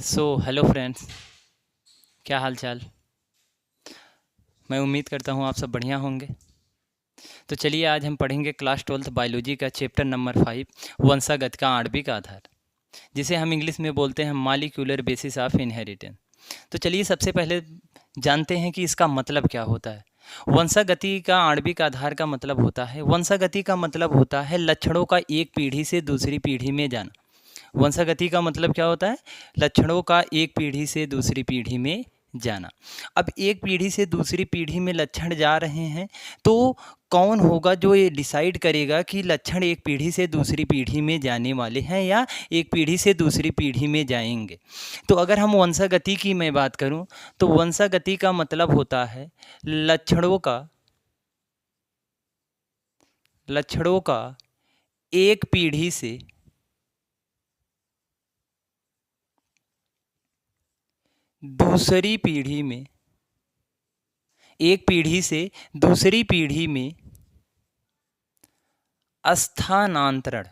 Hello friends, क्या हाल चाल। मैं उम्मीद करता हूँ आप सब बढ़िया होंगे। तो चलिए आज हम पढ़ेंगे क्लास 12th बायोलॉजी का चैप्टर नंबर 5 वंशागत का आणविक आधार, जिसे हम इंग्लिश में बोलते हैं मॉलिक्यूलर बेसिस ऑफ इनहेरिटेंस। तो चलिए सबसे पहले जानते हैं कि इसका मतलब क्या होता है। वंशागति का आणविक आधार का मतलब होता है, वंशागति का मतलब होता है लक्षणों का एक पीढ़ी से दूसरी पीढ़ी में जाना। वंशागति का मतलब क्या होता है? लक्षणों का एक पीढ़ी से दूसरी पीढ़ी में जाना। अब एक पीढ़ी से दूसरी पीढ़ी में लक्षण जा रहे हैं तो कौन होगा जो ये डिसाइड करेगा कि लक्षण एक पीढ़ी से दूसरी पीढ़ी में जाने वाले हैं या एक पीढ़ी से दूसरी पीढ़ी में जाएंगे। तो अगर हम वंशागति की मैं बात करूं तो वंशागति का मतलब होता है लक्षणों का एक पीढ़ी से दूसरी पीढ़ी में, एक पीढ़ी से दूसरी पीढ़ी में स्थानांतरण।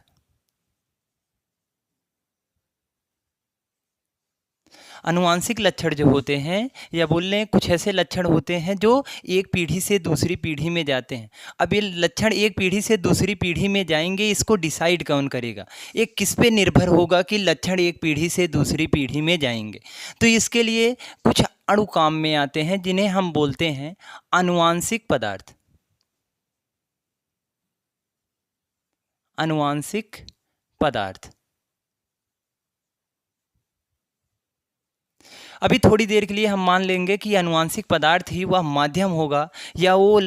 आनुवांशिक लक्षण जो होते हैं या बोल लें कुछ ऐसे लक्षण होते हैं जो एक पीढ़ी से दूसरी पीढ़ी में जाते हैं। अब ये लक्षण एक पीढ़ी से दूसरी पीढ़ी में जाएंगे, इसको डिसाइड कौन करेगा? ये किस पे निर्भर होगा कि लक्षण एक पीढ़ी से दूसरी पीढ़ी में जाएंगे? तो इसके लिए कुछ अणु काम में आते हैं जिन्हें हम बोलते हैं आनुवांशिक पदार्थ। आनुवांशिक पदार्थ। अभी थोड़ी देर के लिए हम मान लेंगे कि आनुवांशिक पदार्थ ही वह माध्यम होगा या वो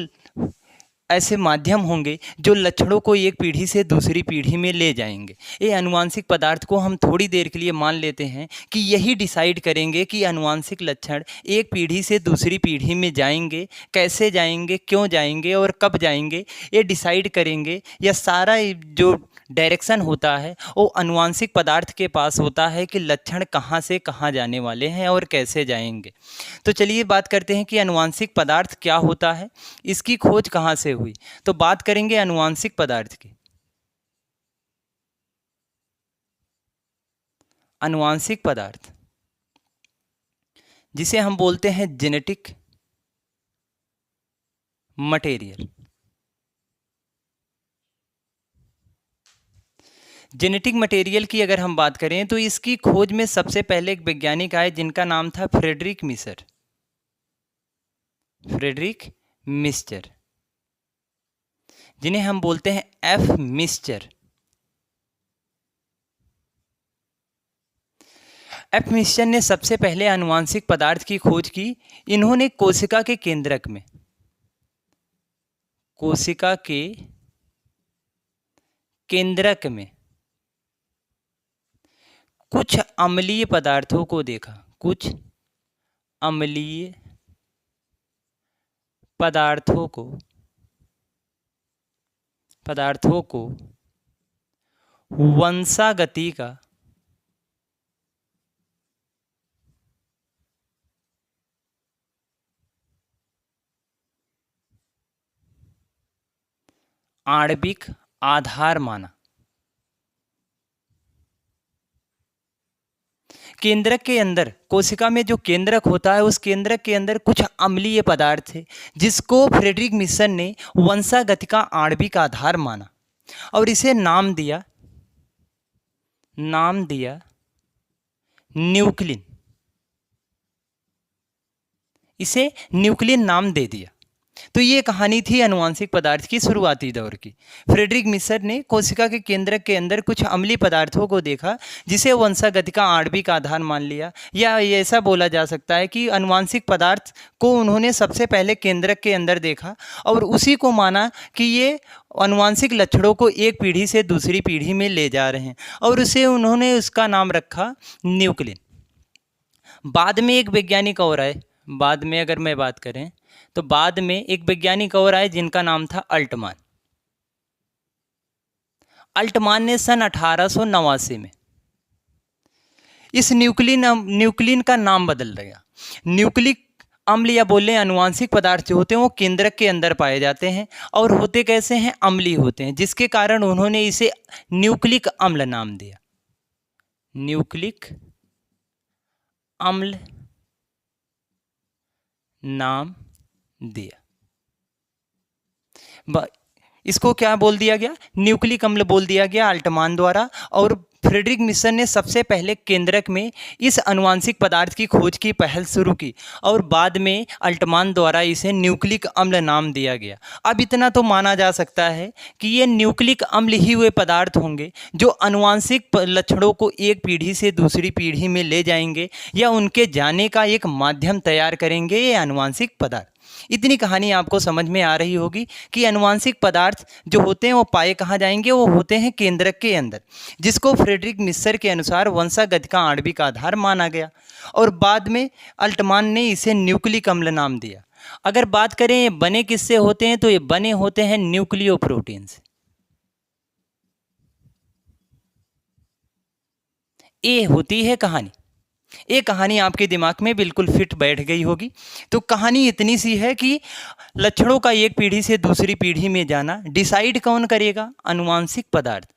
ऐसे माध्यम होंगे जो लक्षणों को एक पीढ़ी से दूसरी पीढ़ी में ले जाएंगे। ये आनुवांशिक पदार्थ को हम थोड़ी देर के लिए मान लेते हैं कि यही डिसाइड करेंगे कि आनुवांशिक लक्षण एक पीढ़ी से दूसरी पीढ़ी में जाएंगे, कैसे जाएंगे, क्यों जाएंगे और कब जाएंगे, ये डिसाइड करेंगे। या सारा जो डायरेक्शन होता है वो आनुवांशिक पदार्थ के पास होता है कि लक्षण कहाँ से कहाँ जाने वाले हैं और कैसे जाएंगे। तो चलिए बात करते हैं कि आनुवांशिक पदार्थ क्या होता है, इसकी खोज कहाँ से हुई। तो बात करेंगे आनुवांशिक पदार्थ की। आनुवांशिक पदार्थ जिसे हम बोलते हैं जेनेटिक मटेरियल। जेनेटिक मटेरियल की अगर हम बात करें तो इसकी खोज में सबसे पहले एक वैज्ञानिक आए जिनका नाम था फ्रेडरिक मिस्चर, जिन्हें हम बोलते हैं एफ मिस्चर। एफ मिस्चर ने सबसे पहले आनुवांशिक पदार्थ की खोज की। इन्होंने कोशिका के केंद्रक में कुछ अम्लीय पदार्थों को देखा। कुछ अम्लीय पदार्थों को वंशागति का आणविक आधार माना। केंद्रक के अंदर, कोशिका में जो केंद्रक होता है उस केंद्रक के अंदर कुछ अम्लीय पदार्थ थे जिसको फ्रेडरिक मिस्चर ने वंशागति का आणविक आधार माना और इसे नाम दिया न्यूक्लिन। इसे न्यूक्लिन नाम दे दिया। तो ये कहानी थी आनुवांशिक पदार्थ की शुरुआती दौर की। फ्रेडरिक मिस्चर ने कोशिका के केंद्रक के अंदर कुछ अम्लीय पदार्थों को देखा जिसे वंशागति का आणविक आधार मान लिया। या ये ऐसा बोला जा सकता है कि आनुवांशिक पदार्थ को उन्होंने सबसे पहले केंद्रक के अंदर देखा और उसी को माना कि ये आनुवांशिक लक्षणों को एक पीढ़ी से दूसरी पीढ़ी में ले जा रहे हैं और उसे उन्होंने उसका नाम रखा न्यूक्लिन। बाद में एक वैज्ञानिक और आए, बाद में अगर मैं बात करें तो बाद में एक वैज्ञानिक और आए जिनका नाम था अल्टमान ने सन 1889 में इस न्यूक्लिन का नाम बदल दिया। न्यूक्लिक अम्ल या बोले आनुवांशिक पदार्थ जो होते हैं वो केंद्रक के अंदर पाए जाते हैं और होते कैसे हैं? अम्लीय होते हैं, जिसके कारण उन्होंने इसे न्यूक्लिक अम्ल नाम दिया। न्यूक्लिक अम्ल नाम दिया। इसको क्या बोल दिया गया? न्यूक्लिक अम्ल बोल दिया गया अल्टमान द्वारा। और फ्रेडरिक मिशन ने सबसे पहले केंद्रक में इस अनुवांशिक पदार्थ की खोज की पहल शुरू की और बाद में अल्टमान द्वारा इसे न्यूक्लिक अम्ल नाम दिया गया। अब इतना तो माना जा सकता है कि ये न्यूक्लिक अम्ल ही वे पदार्थ होंगे जो अनुवांशिक लक्षणों को एक पीढ़ी से दूसरी पीढ़ी में ले जाएंगे या उनके जाने का एक माध्यम तैयार करेंगे, ये अनुवांशिक पदार्थ। इतनी कहानी आपको समझ में आ रही होगी कि अनुवांशिक पदार्थ जो होते हैं वो पाए कहाँ जाएंगे? वो होते हैं केंद्रक के अंदर, जिसको फ्रेडरिक मिस्सर के अनुसार वंशागत का आणविक आधार माना गया और बाद में अल्टमान ने इसे न्यूक्लिक अम्ल नाम दिया। अगर बात करें ये बने किससे होते हैं, तो ये बने होते हैं न्यूक्लियोप्रोटीन से। ये होती है कहानी। ये कहानी आपके दिमाग में बिल्कुल फिट बैठ गई होगी। तो कहानी इतनी सी है कि लक्षणों का एक पीढ़ी से दूसरी पीढ़ी में जाना डिसाइड कौन करेगा? अनुवांशिक पदार्थ।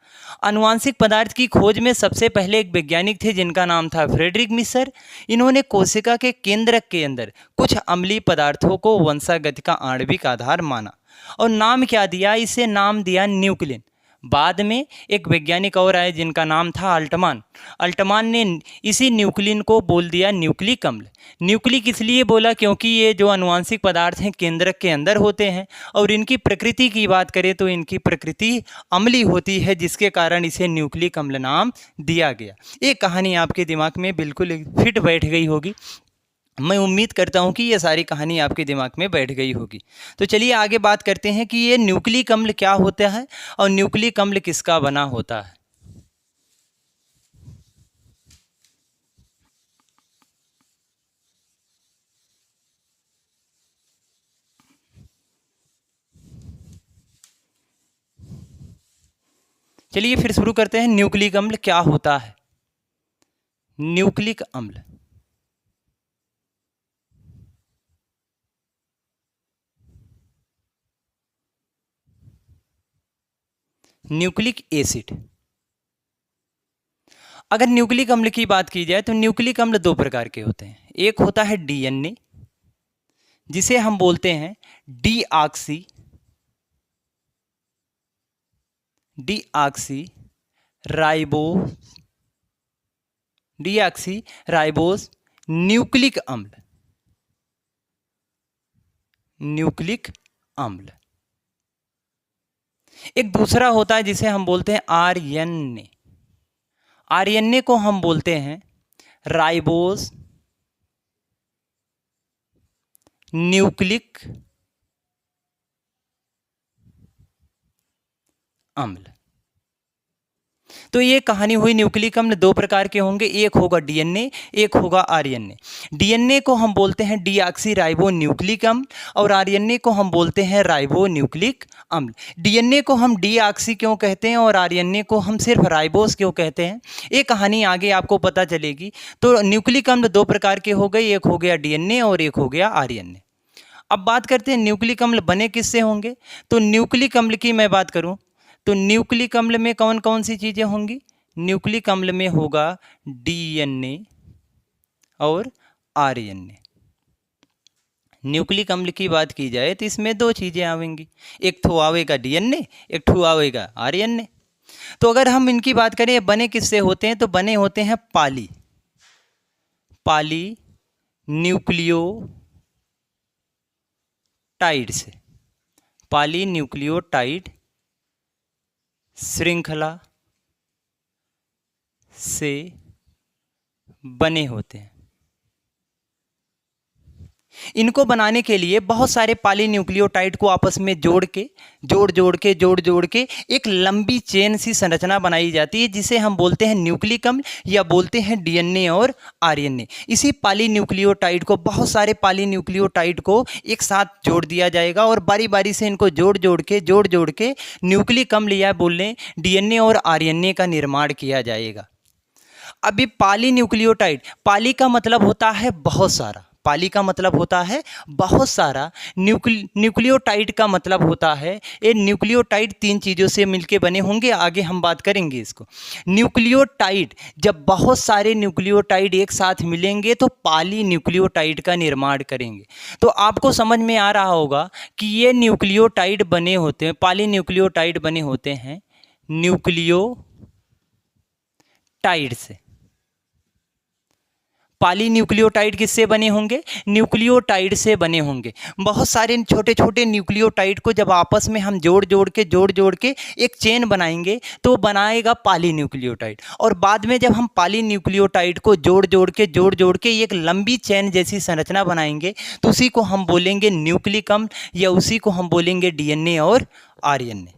अनुवांशिक पदार्थ की खोज में सबसे पहले एक वैज्ञानिक थे जिनका नाम था फ्रेडरिक मिस्सर। इन्होंने कोशिका के केंद्रक के अंदर कुछ अम्लीय पदार्थों को वंशागत का आणविक आधार माना और नाम क्या दिया? इसे नाम दिया न्यूक्लिन। बाद में एक वैज्ञानिक और आए जिनका नाम था अल्टमान। अल्टमान ने इसी न्यूक्लिन को बोल दिया न्यूक्लिक अम्ल। न्यूक्लिक इसलिए बोला क्योंकि ये जो अनुवांशिक पदार्थ हैं केंद्रक के अंदर होते हैं और इनकी प्रकृति की बात करें तो इनकी प्रकृति अम्लीय होती है, जिसके कारण इसे न्यूक्लिक अम्ल नाम दिया गया। ये कहानी आपके दिमाग में बिल्कुल फिट बैठ गई होगी। मैं उम्मीद करता हूँ कि ये सारी कहानी आपके दिमाग में बैठ गई होगी। तो चलिए आगे बात करते हैं कि ये न्यूक्लिक अम्ल क्या होता है और न्यूक्लिक अम्ल किसका बना होता है। चलिए फिर शुरू करते हैं। न्यूक्लिक अम्ल क्या होता है? न्यूक्लिक अम्ल न्यूक्लिक एसिड। अगर न्यूक्लिक अम्ल की बात की जाए तो न्यूक्लिक अम्ल दो प्रकार के होते हैं। एक होता है डीएनए, जिसे हम बोलते हैं डीऑक्सी राइबोस न्यूक्लिक अम्ल। एक दूसरा होता है जिसे हम बोलते हैं आरएनए। आरएनए को हम बोलते हैं राइबोस न्यूक्लिक अम्ल। तो ये कहानी हुई। न्यूक्लिक अम्ल दो प्रकार के होंगे, एक होगा डीएनए, एक होगा आरएनए। डीएनए को हम बोलते हैं डीऑक्सी राइबो न्यूक्लिक अम्ल और आरएनए को हम बोलते हैं राइबो न्यूक्लिक अम्ल। डीएनए को हम डीऑक्सी क्यों कहते हैं और आरएनए को हम सिर्फ राइबोस क्यों कहते हैं, ये कहानी आगे आपको पता चलेगी। तो न्यूक्लिक अम्ल दो प्रकार के हो गए, एक हो गया डीएनए और एक हो गया आरएनए। अब बात करते हैं न्यूक्लिक अम्ल बने किससे होंगे। तो न्यूक्लिक अम्ल की मैं बात करूं तो न्यूक्लिक अम्ल में कौन कौन सी चीज़ें होंगी? न्यूक्लिक अम्ल में होगा डीएनए और आरएनए। न्यूक्लिक अम्ल की बात की जाए तो इसमें दो चीज़ें आवेंगी, एक तो आवेगा डीएनए, एक तो आवेगा आरएनए। तो अगर हम इनकी बात करें बने किससे होते हैं तो बने होते हैं पॉली न्यूक्लियोटाइड से। पॉली न्यूक्लियोटाइड श्रृंखला से बने होते हैं। इनको बनाने के लिए बहुत सारे पॉलीन्यूक्लियोटाइड को आपस में जोड़ जोड़ के एक लंबी चेन सी संरचना बनाई जाती है, जिसे हम बोलते हैं न्यूक्लिक अम्ल या बोलते हैं डीएनए और आरएनए। इसी पॉलीन्यूक्लियोटाइड को, बहुत सारे पॉलीन्यूक्लियोटाइड को एक साथ जोड़ दिया जाएगा और बारी बारी से इनको जोड़ जोड़ के न्यूक्लिक अम्ल या बोलें डीएनए और आरएनए का निर्माण किया जाएगा। अभी पॉलीन्यूक्लियोटाइड, पॉली का मतलब होता है बहुत सारा, पाली का मतलब होता है बहुत सारा, न्यूक्लियोटाइड का मतलब होता है ये न्यूक्लियोटाइड 3 चीज़ों से मिलके बने होंगे, आगे हम बात करेंगे इसको। न्यूक्लियोटाइड, जब बहुत सारे न्यूक्लियोटाइड एक साथ मिलेंगे तो पाली न्यूक्लियोटाइड का निर्माण करेंगे। तो आपको समझ में आ रहा होगा कि ये न्यूक्लियोटाइड बने होते हैं, पाली न्यूक्लियोटाइड बने होते हैं न्यूक्लियोटाइड से। पॉलीन्यूक्लियोटाइड किससे बने होंगे? न्यूक्लियोटाइड से बने होंगे। बहुत सारे छोटे छोटे न्यूक्लियोटाइड को जब आपस में हम जोड़ जोड़ के एक चेन बनाएंगे तो बनाएगा पॉलीन्यूक्लियोटाइड, और बाद में जब हम पॉलीन्यूक्लियोटाइड को जोड़ जोड़ के एक लंबी चेन जैसी संरचना बनाएंगे तो उसी को हम बोलेंगे न्यूक्लिक अम्ल, या उसी को हम बोलेंगे डीएनए और आरएनए।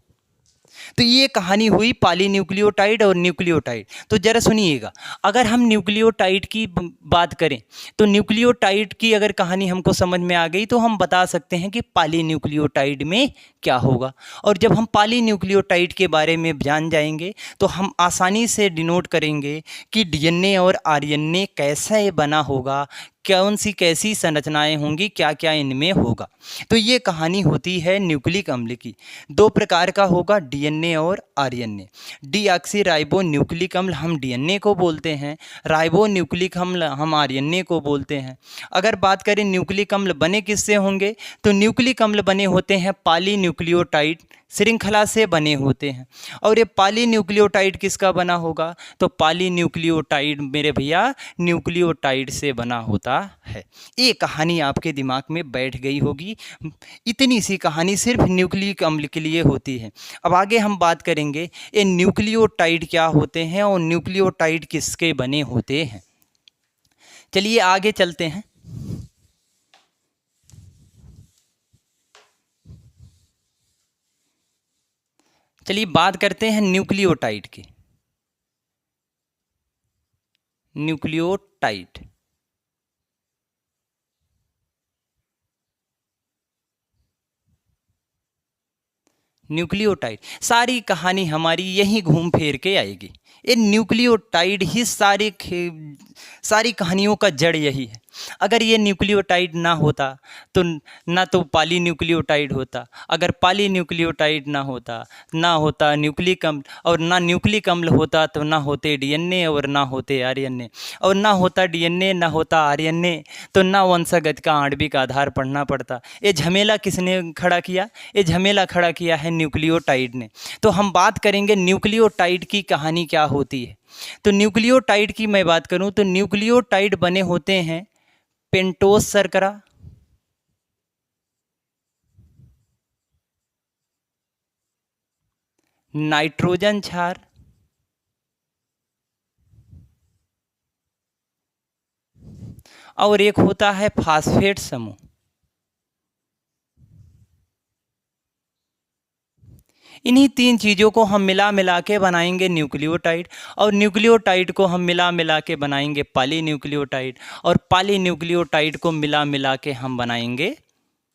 तो ये कहानी हुई पॉलीन्यूक्लियोटाइड और न्यूक्लियोटाइड। तो जरा सुनिएगा, अगर हम न्यूक्लियोटाइड की बात करें तो न्यूक्लियोटाइड की अगर कहानी हमको समझ में आ गई तो हम बता सकते हैं कि पॉलीन्यूक्लियोटाइड में क्या होगा। और जब हम पॉलीन्यूक्लियोटाइड के बारे में जान जाएंगे तो हम आसानी से डिनोट करेंगे कि डीएनए और आरएनए कैसे बना होगा, कौन सी कैसी संरचनाएं होंगी, क्या क्या इनमें होगा। तो ये कहानी होती है न्यूक्लिक अम्ल की। 2 प्रकार का होगा, डीएनए और आरएनए। डीऑक्सी राइबो न्यूक्लिक अम्ल हम डीएनए को बोलते हैं, राइबो न्यूक्लिक अम्ल हम आरएनए को बोलते हैं। अगर बात करें न्यूक्लिक अम्ल बने किससे होंगे, तो न्यूक्लिक अम्ल बने होते हैं पॉलीन्यूक्लियोटाइड श्रृंखला से बने होते हैं। और ये पॉलीन्यूक्लियोटाइड किसका बना होगा, तो पॉलीन्यूक्लियोटाइड मेरे भैया न्यूक्लियोटाइड से बना होता है। ये कहानी आपके दिमाग में बैठ गई होगी। इतनी सी कहानी सिर्फ न्यूक्लिक अम्ल के लिए होती है। अब आगे हम बात करेंगे ये न्यूक्लियोटाइड क्या होते हैं और न्यूक्लियोटाइड किसके बने होते हैं। चलिए आगे चलते हैं। चलिए बात करते हैं न्यूक्लियोटाइड की। न्यूक्लियोटाइड, न्यूक्लियोटाइड सारी कहानी हमारी यहीं घूम फिर के आएगी। ये न्यूक्लियोटाइड ही सारी कहानियों का जड़ यही है। अगर ये न्यूक्लियोटाइड ना होता तो ना तो पॉलीन्यूक्लियोटाइड होता, अगर पॉलीन्यूक्लियोटाइड ना होता न्यूक्लिक अम्ल, और ना न्यूक्लिक अम्ल होता तो ना होते डीएनए और ना होते आरएनए, और ना होता डीएनए ना होता आरएनए तो ना वंशागत का आणविक आधार पढ़ना पड़ता। ये झमेला किसने खड़ा किया? ये झमेला खड़ा किया है न्यूक्लियोटाइड ने। तो हम बात करेंगे न्यूक्लियोटाइड की कहानी क्या होती है। तो न्यूक्लियोटाइड की मैं बात करूं तो न्यूक्लियोटाइड बने होते हैं पेंटोस शर्करा, नाइट्रोजन क्षार, और एक होता है फास्फेट समूह। इन्हीं 3 चीज़ों को हम मिला मिला के बनाएंगे न्यूक्लियोटाइड, और न्यूक्लियोटाइड को हम मिला मिला के बनाएंगे पॉलीन्यूक्लियोटाइड, और पॉलीन्यूक्लियोटाइड को मिला मिला के हम बनाएंगे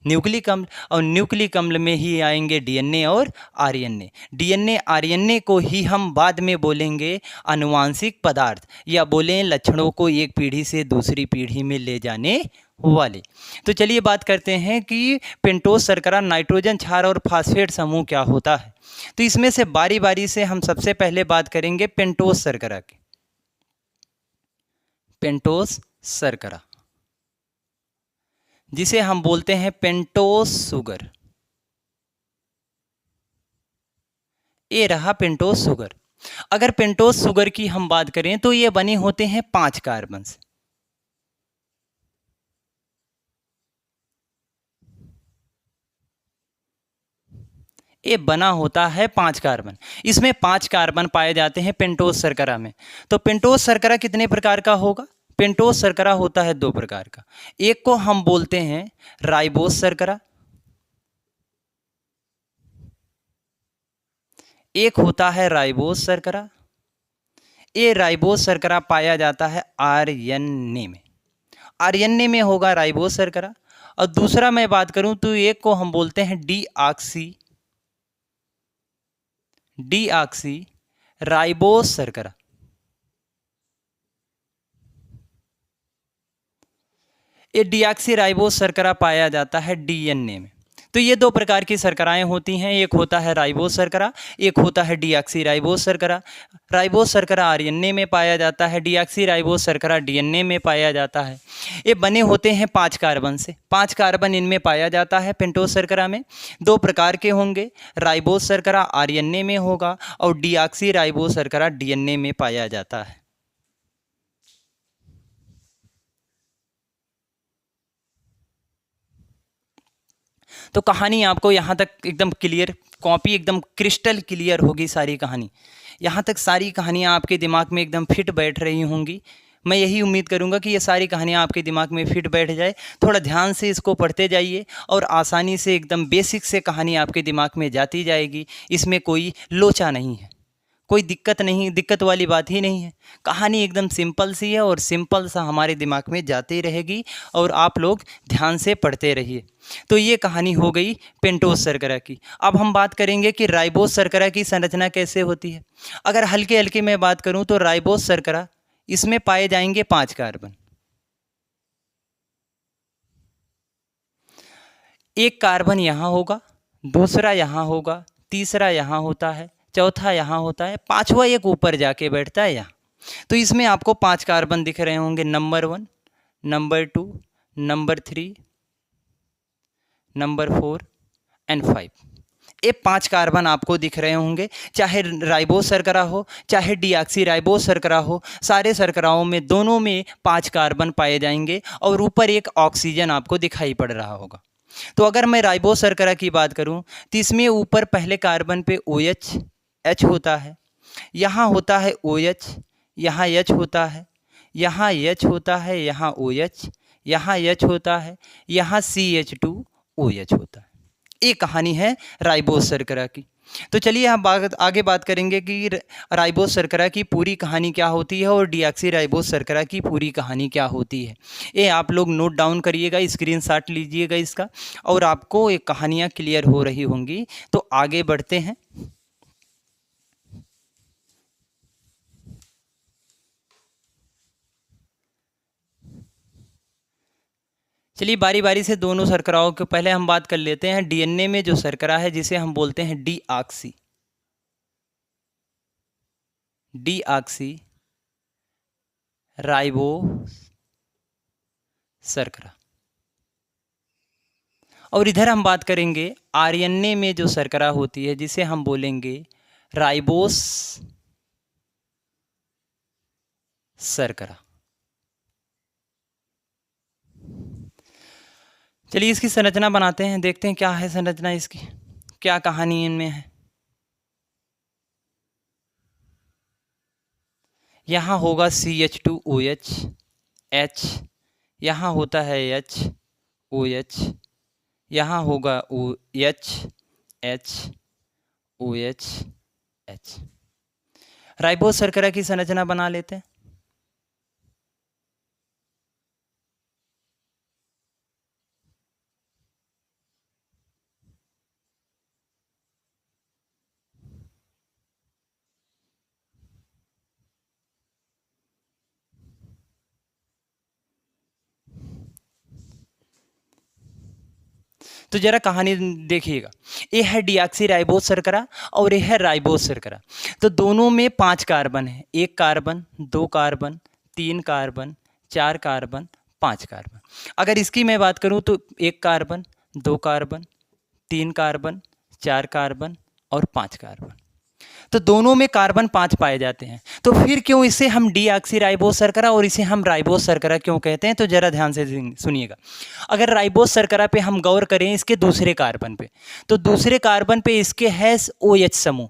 न्यूक्लिक अम्ल, और न्यूक्लिक अम्ल में ही आएंगे डीएनए और आरएनए। डीएनए आरएनए को ही हम बाद में बोलेंगे आनुवांशिक पदार्थ, या बोलें लक्षणों को एक पीढ़ी से दूसरी पीढ़ी में ले जाने वाले। तो चलिए बात करते हैं कि पेंटोस शर्करा, नाइट्रोजन क्षार और फास्फेट समूह क्या होता है। तो इसमें से बारी बारी से हम सबसे पहले बात करेंगे पेंटोस शर्करा की। पेंटोस शर्करा जिसे हम बोलते हैं पेंटोस शुगर, ये रहा पेंटोस शुगर। अगर पेंटोस शुगर की हम बात करें तो ये बने होते हैं 5 कार्बन से। ये बना होता है 5 कार्बन। इसमें 5 कार्बन पाए जाते हैं पेंटोस शर्करा में। तो पेंटोस शर्करा कितने प्रकार का होगा? पेंटोस शर्करा होता है 2 प्रकार का। एक को हम बोलते हैं राइबोस शर्करा, एक होता है राइबोस शर्करा। ये राइबोस शर्करा पाया जाता है आरएनए में। आरएनए में होगा राइबोस शर्करा। और दूसरा मैं बात करूं तो एक को हम बोलते हैं डीऑक्सी राइबोस शर्करा। ये डीऑक्सीराइबोस शर्करा पाया जाता है डीएनए में। तो ये दो प्रकार की शर्कराएं होती हैं, एक होता है राइबोस शर्करा, एक होता है डीऑक्सीराइबोस शर्करा। राइबोस शर्करा आरएनए में पाया जाता है, डीऑक्सीराइबोस शर्करा डीएनए में पाया जाता है। ये बने होते हैं 5 कार्बन से, 5 कार्बन इनमें पाया जाता है। पेंटोस शर्करा में दो प्रकार के होंगे, राइबोस शर्करा आरएनए में होगा और डीऑक्सीराइबोस शर्करा डीएनए में पाया जाता है। तो कहानी आपको यहाँ तक एकदम क्लियर, कॉपी एकदम क्रिस्टल क्लियर होगी सारी कहानी। यहाँ तक सारी कहानियाँ आपके दिमाग में एकदम फिट बैठ रही होंगी। मैं यही उम्मीद करूँगा कि ये सारी कहानियाँ आपके दिमाग में फिट बैठ जाए। थोड़ा ध्यान से इसको पढ़ते जाइए और आसानी से एकदम बेसिक से कहानी आपके दिमाग में जाती जाएगी। इसमें कोई लोचा नहीं है, कोई दिक्कत नहीं, दिक्कत वाली बात ही नहीं है। कहानी एकदम सिंपल सी है और सिंपल सा हमारे दिमाग में जाती रहेगी और आप लोग ध्यान से पढ़ते रहिए। तो ये कहानी हो गई पेंटोस शर्करा की। अब हम बात करेंगे कि राइबोस शर्करा की संरचना कैसे होती है। अगर हल्के हल्के मैं बात करूं तो राइबोस शर्करा, इसमें पाए जाएंगे 5 कार्बन। एक कार्बन यहाँ होगा, दूसरा यहाँ होगा, तीसरा यहाँ होता है, चौथा यहाँ होता है, पांचवा एक ऊपर जाके बैठता है यहाँ। तो इसमें आपको 5 कार्बन दिख रहे होंगे, number 1, number 2, number 3, number 4 and 5। ये 5 कार्बन आपको दिख रहे होंगे, चाहे राइबोस शर्करा हो चाहे डीऑक्सीराइबोस शर्करा हो, सारे शर्कराओं में दोनों में 5 कार्बन पाए जाएंगे और ऊपर एक ऑक्सीजन आपको दिखाई पड़ रहा होगा। तो अगर मैं राइबोस शर्करा की बात करूं तो इसमें ऊपर पहले कार्बन पे OH H होता है, यहाँ होता है OH, यहाँ H होता है, यहाँ H होता है, यहाँ OH, यहाँ H होता है, यहाँ CH2OH होता है। ये कहानी है राइबोस शर्करा की। तो चलिए हम आगे बात करेंगे कि राइबोस शर्करा की पूरी कहानी क्या होती है और डीऑक्सीराइबोस शर्करा की पूरी कहानी क्या होती है। ये आप लोग नोट डाउन करिएगा, स्क्रीनशॉट लीजिएगा इसका, और आपको ये कहानियाँ क्लियर हो रही होंगी। तो आगे बढ़ते हैं। चलिए बारी बारी से दोनों शर्कराओं के पहले हम बात कर लेते हैं। डीएनए में जो शर्करा है जिसे हम बोलते हैं डीऑक्सी राइबोस शर्करा। और इधर हम बात करेंगे आरएनए में जो शर्करा होती है जिसे हम बोलेंगे राइबोस शर्करा। चलिए इसकी संरचना बनाते हैं, देखते हैं क्या है संरचना इसकी, क्या कहानी इनमें है। यहाँ होगा CH2OH H, यहाँ होता है HOH, यहाँ होगा OH H OH H। Ribose शर्करा की संरचना बना लेते हैं। तो जरा कहानी देखिएगा, ये है डीऑक्सीराइबोस शर्करा और ये है राइबोस शर्करा। तो दोनों में 5 कार्बन है, 1 carbon, 2 carbon, 3 carbon, 4 carbon, 5 carbon. अगर इसकी मैं बात करूं तो 1 कार्बन, 2 कार्बन, 3 कार्बन, 4 कार्बन और 5 कार्बन। तो दोनों में कार्बन 5 पाए जाते हैं। तो फिर क्यों इसे हम डीऑक्सीराइबोस शर्करा और इसे हम राइबोस शर्करा क्यों कहते हैं? तो जरा ध्यान से सुनिएगा। अगर राइबोस शर्करा पे हम गौर करें इसके दूसरे कार्बन पे, तो दूसरे कार्बन पे इसके है OH समूह।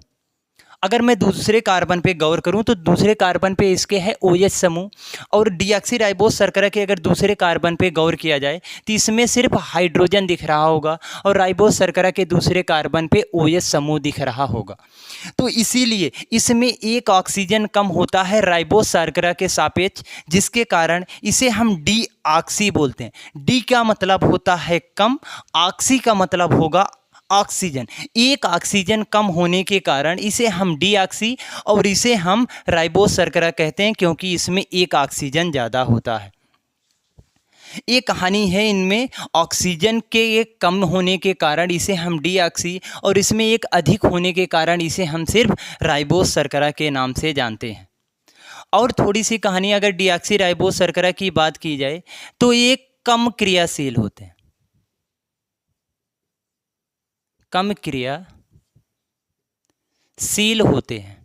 अगर मैं दूसरे कार्बन पे गौर करूं तो दूसरे कार्बन पे इसके है OH समूह, और डीऑक्सीराइबोस शर्करा के अगर दूसरे कार्बन पे गौर किया जाए तो इसमें सिर्फ हाइड्रोजन दिख रहा होगा और राइबोस शर्करा के दूसरे कार्बन पे OH समूह दिख रहा होगा। तो इसीलिए इसमें एक ऑक्सीजन कम होता है राइबोस शर्करा के सापेक्ष, जिसके कारण इसे हम डीऑक्सी बोलते हैं। डी का मतलब होता है कम, ऑक्सी का मतलब होगा ऑक्सीजन। एक ऑक्सीजन कम होने के कारण इसे हम डीऑक्सी और इसे हम राइबोस शर्करा कहते हैं, क्योंकि इसमें एक ऑक्सीजन ज़्यादा होता है। ये कहानी है इनमें ऑक्सीजन के एक कम होने के कारण इसे हम डीऑक्सी और इसमें एक अधिक होने के कारण इसे हम सिर्फ राइबोस शर्करा के नाम से जानते हैं। और थोड़ी सी कहानी अगर डीऑक्सी राइबोस शर्करा की बात की जाए तो ये कम क्रियाशील होते हैं, कम क्रियाशील होते हैं।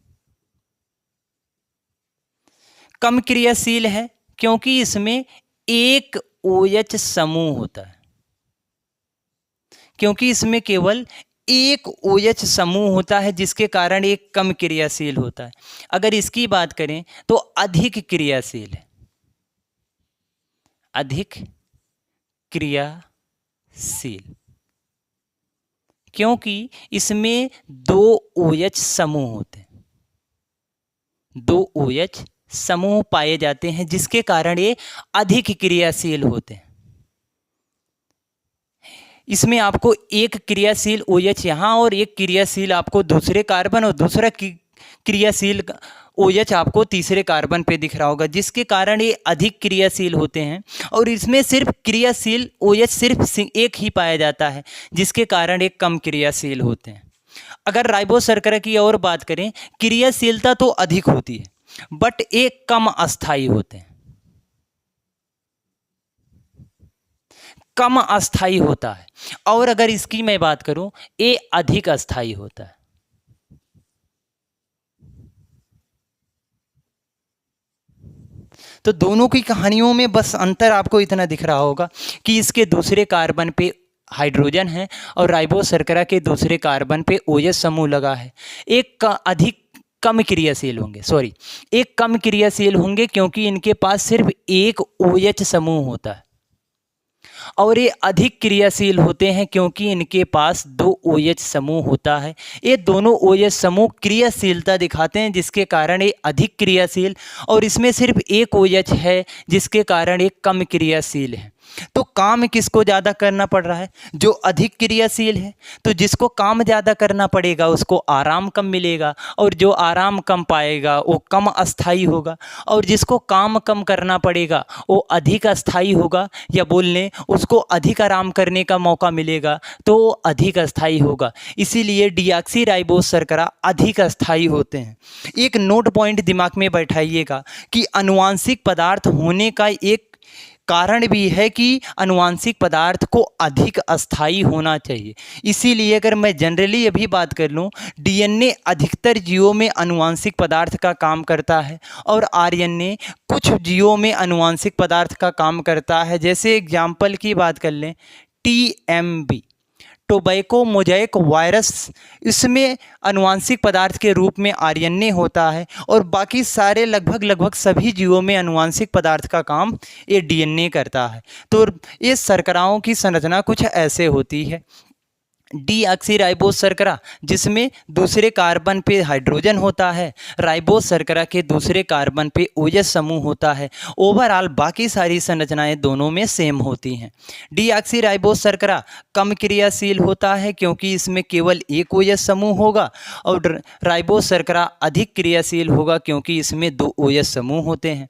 कम क्रियाशील है क्योंकि इसमें एक OH समूह होता है, क्योंकि इसमें केवल एक OH समूह होता है जिसके कारण एक कम क्रियाशील होता है। अगर इसकी बात करें तो अधिक क्रियाशील है, अधिक क्रियाशील क्योंकि इसमें 2 OH समूह होते हैं, 2 OH समूह पाए जाते हैं जिसके कारण ये अधिक क्रियाशील होते हैं। इसमें आपको एक क्रियाशील OH यहाँ और एक क्रियाशील आपको दूसरे कार्बन और दूसरा क्रियाशील OH आपको तीसरे कार्बन पे दिख रहा होगा, जिसके कारण ये अधिक क्रियाशील होते हैं। और इसमें सिर्फ क्रियाशील OH सिर्फ एक ही पाया जाता है जिसके कारण ये कम क्रियाशील होते हैं। अगर राइबोस शर्करा की और बात करें, क्रियाशीलता तो अधिक होती है बट ये कम अस्थायी होते हैं, कम अस्थायी होता है। और अगर इसकी मैं बात करूं, ये अधिक अस्थायी होता है। तो दोनों की कहानियों में बस अंतर आपको इतना दिख रहा होगा कि इसके दूसरे कार्बन पे हाइड्रोजन है और राइबोस शर्करा के दूसरे कार्बन पे OH समूह लगा है। एक का अधिक कम क्रियाशील होंगे, एक कम क्रियाशील होंगे क्योंकि इनके पास सिर्फ एक OH समूह होता है। और ये अधिक क्रियाशील होते हैं क्योंकि इनके पास 2 OH समूह होता है। ये दोनों OH समूह क्रियाशीलता दिखाते हैं जिसके कारण ये अधिक क्रियाशील, और इसमें सिर्फ एक OH है जिसके कारण ये कम क्रियाशील है। तो काम किसको ज़्यादा करना पड़ रहा है? जो अधिक क्रियाशील है। तो जिसको काम ज़्यादा करना पड़ेगा उसको आराम कम मिलेगा, और जो आराम कम पाएगा वो कम अस्थायी होगा, और जिसको काम कम करना पड़ेगा वो अधिक अस्थायी होगा, या बोल लें उसको अधिक आराम करने का मौका मिलेगा तो वो अधिक अस्थायी होगा। इसीलिए डीऑक्सी राइबोस शर्करा अधिक अस्थायी होते हैं। एक नोट पॉइंट दिमाग में बैठाइएगा कि अनुवांशिक पदार्थ होने का एक कारण भी है कि अनुवांशिक पदार्थ को अधिक अस्थायी होना चाहिए। इसीलिए अगर मैं जनरली अभी बात कर लूँ, DNA अधिकतर जीवों में अनुवांशिक पदार्थ का काम करता है और RNA कुछ जीवों में अनुवांशिक पदार्थ का काम करता है। जैसे एग्जाम्पल की बात कर लें, TMB टोबैको मोज़ेक वायरस, इसमें अनुवांशिक पदार्थ के रूप में RNA होता है, और बाकी सारे लगभग सभी जीवों में अनुवांशिक पदार्थ का काम ये DNA करता है। तो ये शर्कराओं की संरचना कुछ ऐसे होती है। डीऑक्सी राइबोस शर्करा जिसमें दूसरे कार्बन पे हाइड्रोजन होता है, राइबोस शर्करा के दूसरे कार्बन पे OH समूह होता है। ओवरऑल बाकी सारी संरचनाएं दोनों में सेम होती हैं। डीऑक्सी राइबोस शर्करा कम क्रियाशील होता है क्योंकि इसमें केवल एक OH समूह होगा, और राइबोस शर्करा अधिक क्रियाशील होगा क्योंकि इसमें 2 OH समूह होते हैं।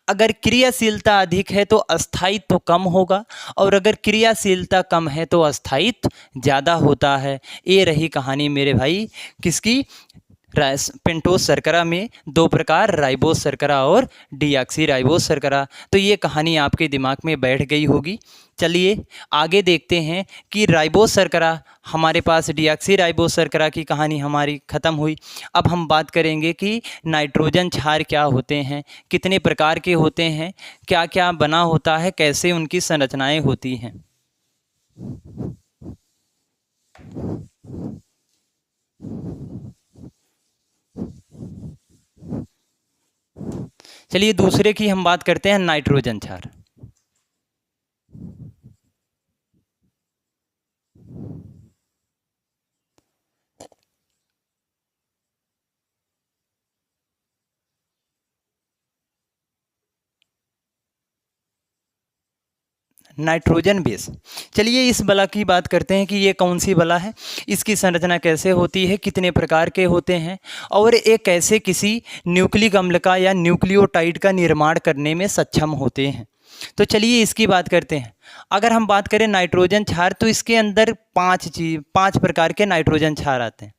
अगर क्रियाशीलता अधिक है तो अस्थायित्व कम होगा, और अगर क्रियाशीलता कम है तो अस्थायित्व ज़्यादा होता है। ये रही कहानी मेरे भाई किसकी? पेंटोस शर्करा में 2 प्रकार, राइबोस शर्करा और डीऑक्सी राइबोस शर्करा। तो ये कहानी आपके दिमाग में बैठ गई होगी। चलिए आगे देखते हैं कि राइबोस शर्करा, हमारे पास डीऑक्सी राइबोस शर्करा की कहानी हमारी ख़त्म हुई। अब हम बात करेंगे कि नाइट्रोजन क्षार क्या होते हैं, कितने प्रकार के होते हैं, क्या क्या बना होता है, कैसे उनकी संरचनाएं होती हैं। चलिए दूसरे की हम बात करते हैं, नाइट्रोजन क्षार। Nitrogen base. चलिए इस बला की बात करते हैं कि ये कौन सी बला है, इसकी संरचना कैसे होती है, कितने प्रकार के होते हैं, और ये कैसे किसी न्यूक्लिक अम्ल का या न्यूक्लियोटाइड का निर्माण करने में सक्षम होते हैं। तो चलिए इसकी बात करते हैं। अगर हम बात करें नाइट्रोजन क्षार, तो इसके अंदर 5 प्रकार के नाइट्रोजन क्षार आते हैं।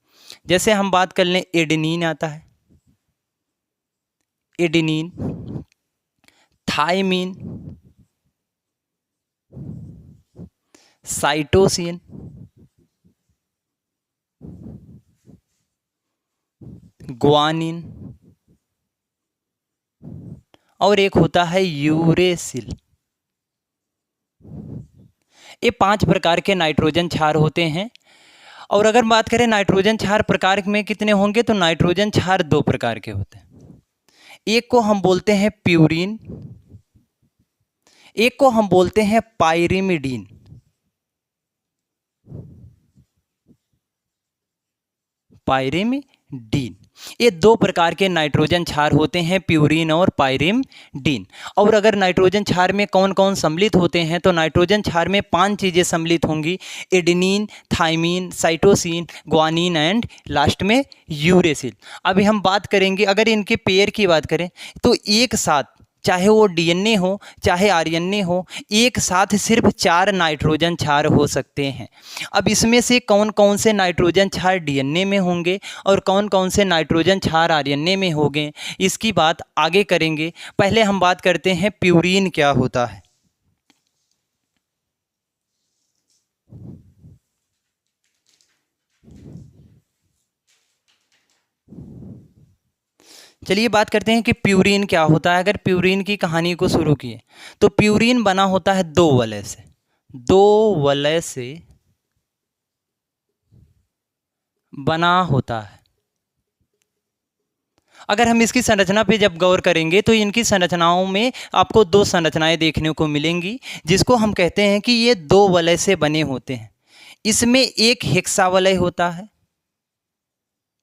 जैसे हम बात कर लें, एडेनिन आता है, एडेनिन, थायमीन, साइटोसिन, ग्वानिन और एक होता है यूरेसिल। ये 5 प्रकार के नाइट्रोजन क्षार होते हैं। और अगर बात करें नाइट्रोजन क्षार प्रकार में कितने होंगे, तो नाइट्रोजन क्षार 2 प्रकार के होते हैं। एक को हम बोलते हैं प्यूरिन, एक को हम बोलते हैं पाइरिमिडीन। पाइरिमिडीन, ये 2 प्रकार के नाइट्रोजन क्षार होते हैं, प्यूरिन और पाइरिमिडीन। और अगर नाइट्रोजन क्षार में कौन कौन सम्मिलित होते हैं, तो नाइट्रोजन क्षार में 5 चीज़ें सम्मिलित होंगी, adenine, thymine, cytosine, guanine and last में यूरेसिल। अभी हम बात करेंगे, अगर इनके पेयर की बात करें तो एक साथ, चाहे वो डीएनए हो चाहे आरएनए हो, एक साथ सिर्फ 4 नाइट्रोजन क्षार हो सकते हैं। अब इसमें से कौन कौन से नाइट्रोजन क्षार डीएनए में होंगे और कौन कौन से नाइट्रोजन क्षार आरएनए में होंगे, इसकी बात आगे करेंगे। पहले हम बात करते हैं प्यूरिन क्या होता है। चलिए बात करते हैं कि प्यूरिन क्या होता है। अगर प्यूरिन की कहानी को शुरू किए, तो प्यूरिन बना होता है 2 वलय से, 2 वलय से बना होता है। अगर हम इसकी संरचना पे जब गौर करेंगे, तो इनकी संरचनाओं में आपको 2 संरचनाएं देखने को मिलेंगी, जिसको हम कहते हैं कि ये 2 वलय से बने होते हैं। इसमें एक हेक्सा वलय होता है,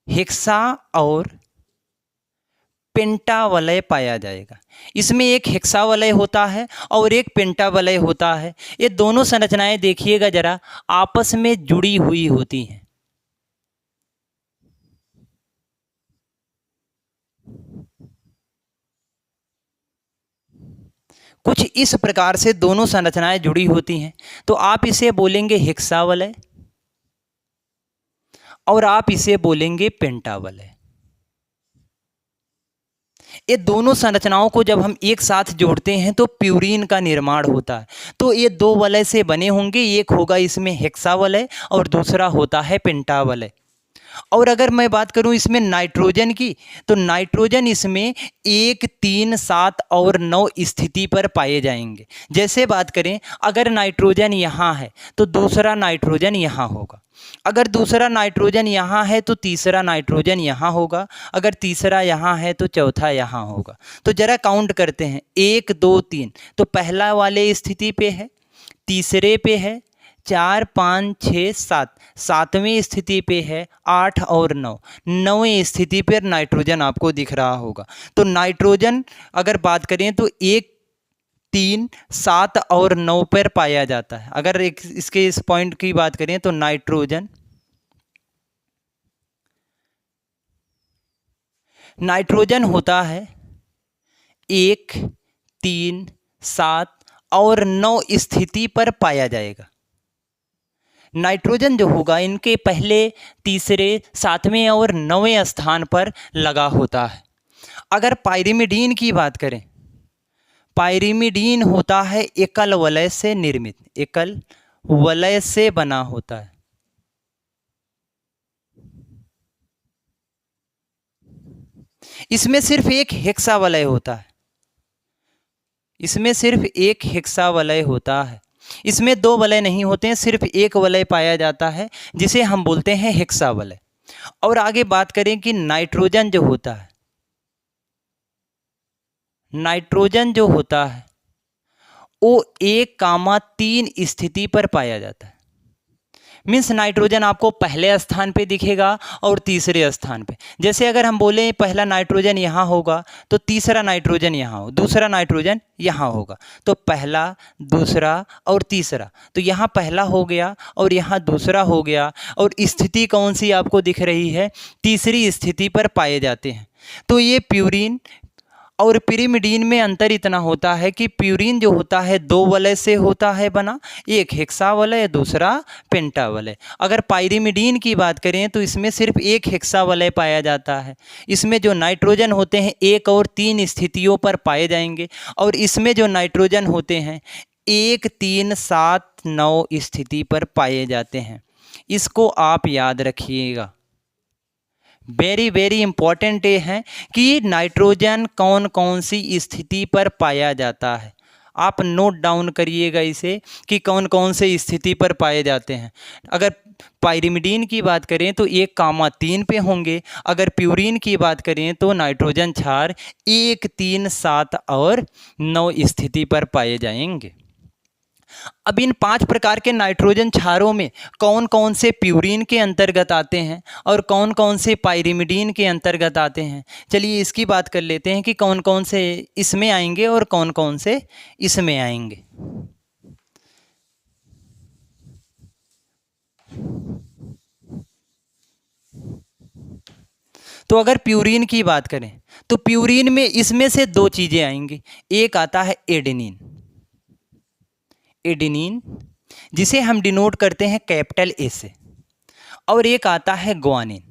हेक्सा और पेंटावलय पाया जाएगा। इसमें एक हेक्सावलय होता है और एक पेंटावलय होता है। ये दोनों संरचनाएं देखिएगा जरा, आपस में जुड़ी हुई होती हैं। कुछ इस प्रकार से दोनों संरचनाएं जुड़ी होती हैं। तो आप इसे बोलेंगे हेक्सावलय और आप इसे बोलेंगे पेंटावलय। ये दोनों संरचनाओं को जब हम एक साथ जोड़ते हैं तो प्यूरिन का निर्माण होता है। तो ये 2 वलय से बने होंगे, एक होगा इसमें हेक्सावलय और दूसरा होता है पेंटावलय। और अगर मैं बात करूं इसमें नाइट्रोजन की, तो नाइट्रोजन इसमें 1, 3, 7 और 9 स्थिति पर पाए जाएंगे। जैसे बात करें, अगर नाइट्रोजन यहाँ है तो दूसरा नाइट्रोजन यहाँ होगा, अगर दूसरा नाइट्रोजन यहाँ है तो तीसरा नाइट्रोजन यहाँ होगा, अगर तीसरा यहाँ है तो चौथा यहाँ होगा। तो जरा काउंट करते हैं, 1, 2, 3, तो पहला वाले स्थिति पे है, तीसरे पे है, 4, 5, 6, 7, 7वें स्थिति पे है, 8 और 9, 9वें स्थिति पर नाइट्रोजन आपको दिख रहा होगा। तो नाइट्रोजन अगर बात करें तो 1, 3, 7 और 9 पर पाया जाता है। अगर इसके इस पॉइंट की बात करें तो नाइट्रोजन होता है 1, 3, 7 और 9 स्थिति पर पाया जाएगा। नाइट्रोजन जो होगा इनके पहले, तीसरे, 7वें और 9वें स्थान पर लगा होता है। अगर पाइरिमिडीन की बात करें, पाइरिमिडीन होता है एकल वलय से निर्मित, एकल वलय से बना होता है। इसमें सिर्फ एक हेक्सावलय होता है, इसमें सिर्फ एक हेक्सावलय होता है। इसमें 2 वलय नहीं होते हैं, सिर्फ एक वलय पाया जाता है, जिसे हम बोलते हैं हेक्सावलय। और आगे बात करें कि नाइट्रोजन जो होता है, नाइट्रोजन जो होता है वो 1, 3 स्थिति पर पाया जाता है। मीन्स नाइट्रोजन आपको पहले स्थान पे दिखेगा और तीसरे स्थान पे। जैसे अगर हम बोलें पहला नाइट्रोजन यहाँ होगा तो तीसरा नाइट्रोजन यहाँ हो, दूसरा नाइट्रोजन यहाँ होगा, तो पहला, दूसरा और तीसरा। तो यहाँ पहला हो गया और यहाँ दूसरा हो गया, और स्थिति कौन सी आपको दिख रही है, तीसरी स्थिति पर पाए जाते हैं। तो ये प्यूरिन और पिरिमिडीन में अंतर इतना होता है कि प्यूरिन जो होता है 2 वलय से होता है बना, एक हेक्सावलय दूसरा पेंटावलय। अगर पाइरिमिडीन की बात करें तो इसमें सिर्फ एक हेक्सावलय पाया जाता है। इसमें जो नाइट्रोजन होते हैं 1 और 3 स्थितियों पर पाए जाएंगे, और इसमें जो नाइट्रोजन होते हैं 1, 3, 7, 9 स्थिति पर पाए जाते हैं। इसको आप याद रखिएगा। वेरी वेरी इंपॉर्टेंट ये है कि नाइट्रोजन कौन कौन सी स्थिति पर पाया जाता है। आप नोट डाउन करिएगा इसे कि कौन कौन से स्थिति पर पाए जाते हैं। अगर पाइरिमिडीन की बात करें तो 1,3 पे होंगे। अगर प्यूरिन की बात करें तो नाइट्रोजन क्षार 1, 3, 7 और 9 स्थिति पर पाए जाएंगे। अब इन 5 प्रकार के नाइट्रोजन क्षारों में कौन कौन से प्यूरिन के अंतर्गत आते हैं और कौन कौन से पाइरिमिडीन के अंतर्गत आते हैं, चलिए इसकी बात कर लेते हैं कि कौन कौन से इसमें आएंगे और कौन कौन से इसमें आएंगे। तो अगर प्यूरिन की बात करें तो प्यूरिन में इसमें से 2 चीज़ें आएंगी। एक आता है एडेनिन, एडेनिन जिसे हम डिनोट करते हैं कैपिटल ए से, और एक आता है ग्वानिन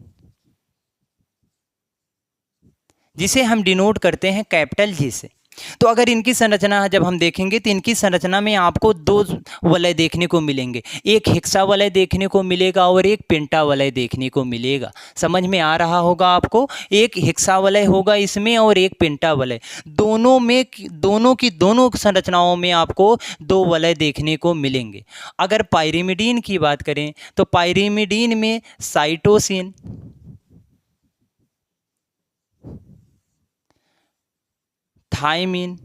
जिसे हम डिनोट करते हैं कैपिटल जी से। तो अगर इनकी संरचना जब हम देखेंगे तो इनकी संरचना में आपको 2 वलय देखने को मिलेंगे, एक हेक्सा वलय देखने को मिलेगा और एक पेंटा वलय देखने को मिलेगा। समझ में आ रहा होगा आपको, एक हेक्सा वलय होगा इसमें और एक पेंटा वलय। दोनों की संरचनाओं में आपको 2 वलय देखने को मिलेंगे। अगर पाइरिमिडीन की बात करें तो पाइरिमिडीन में साइटोसिन, थायमिन,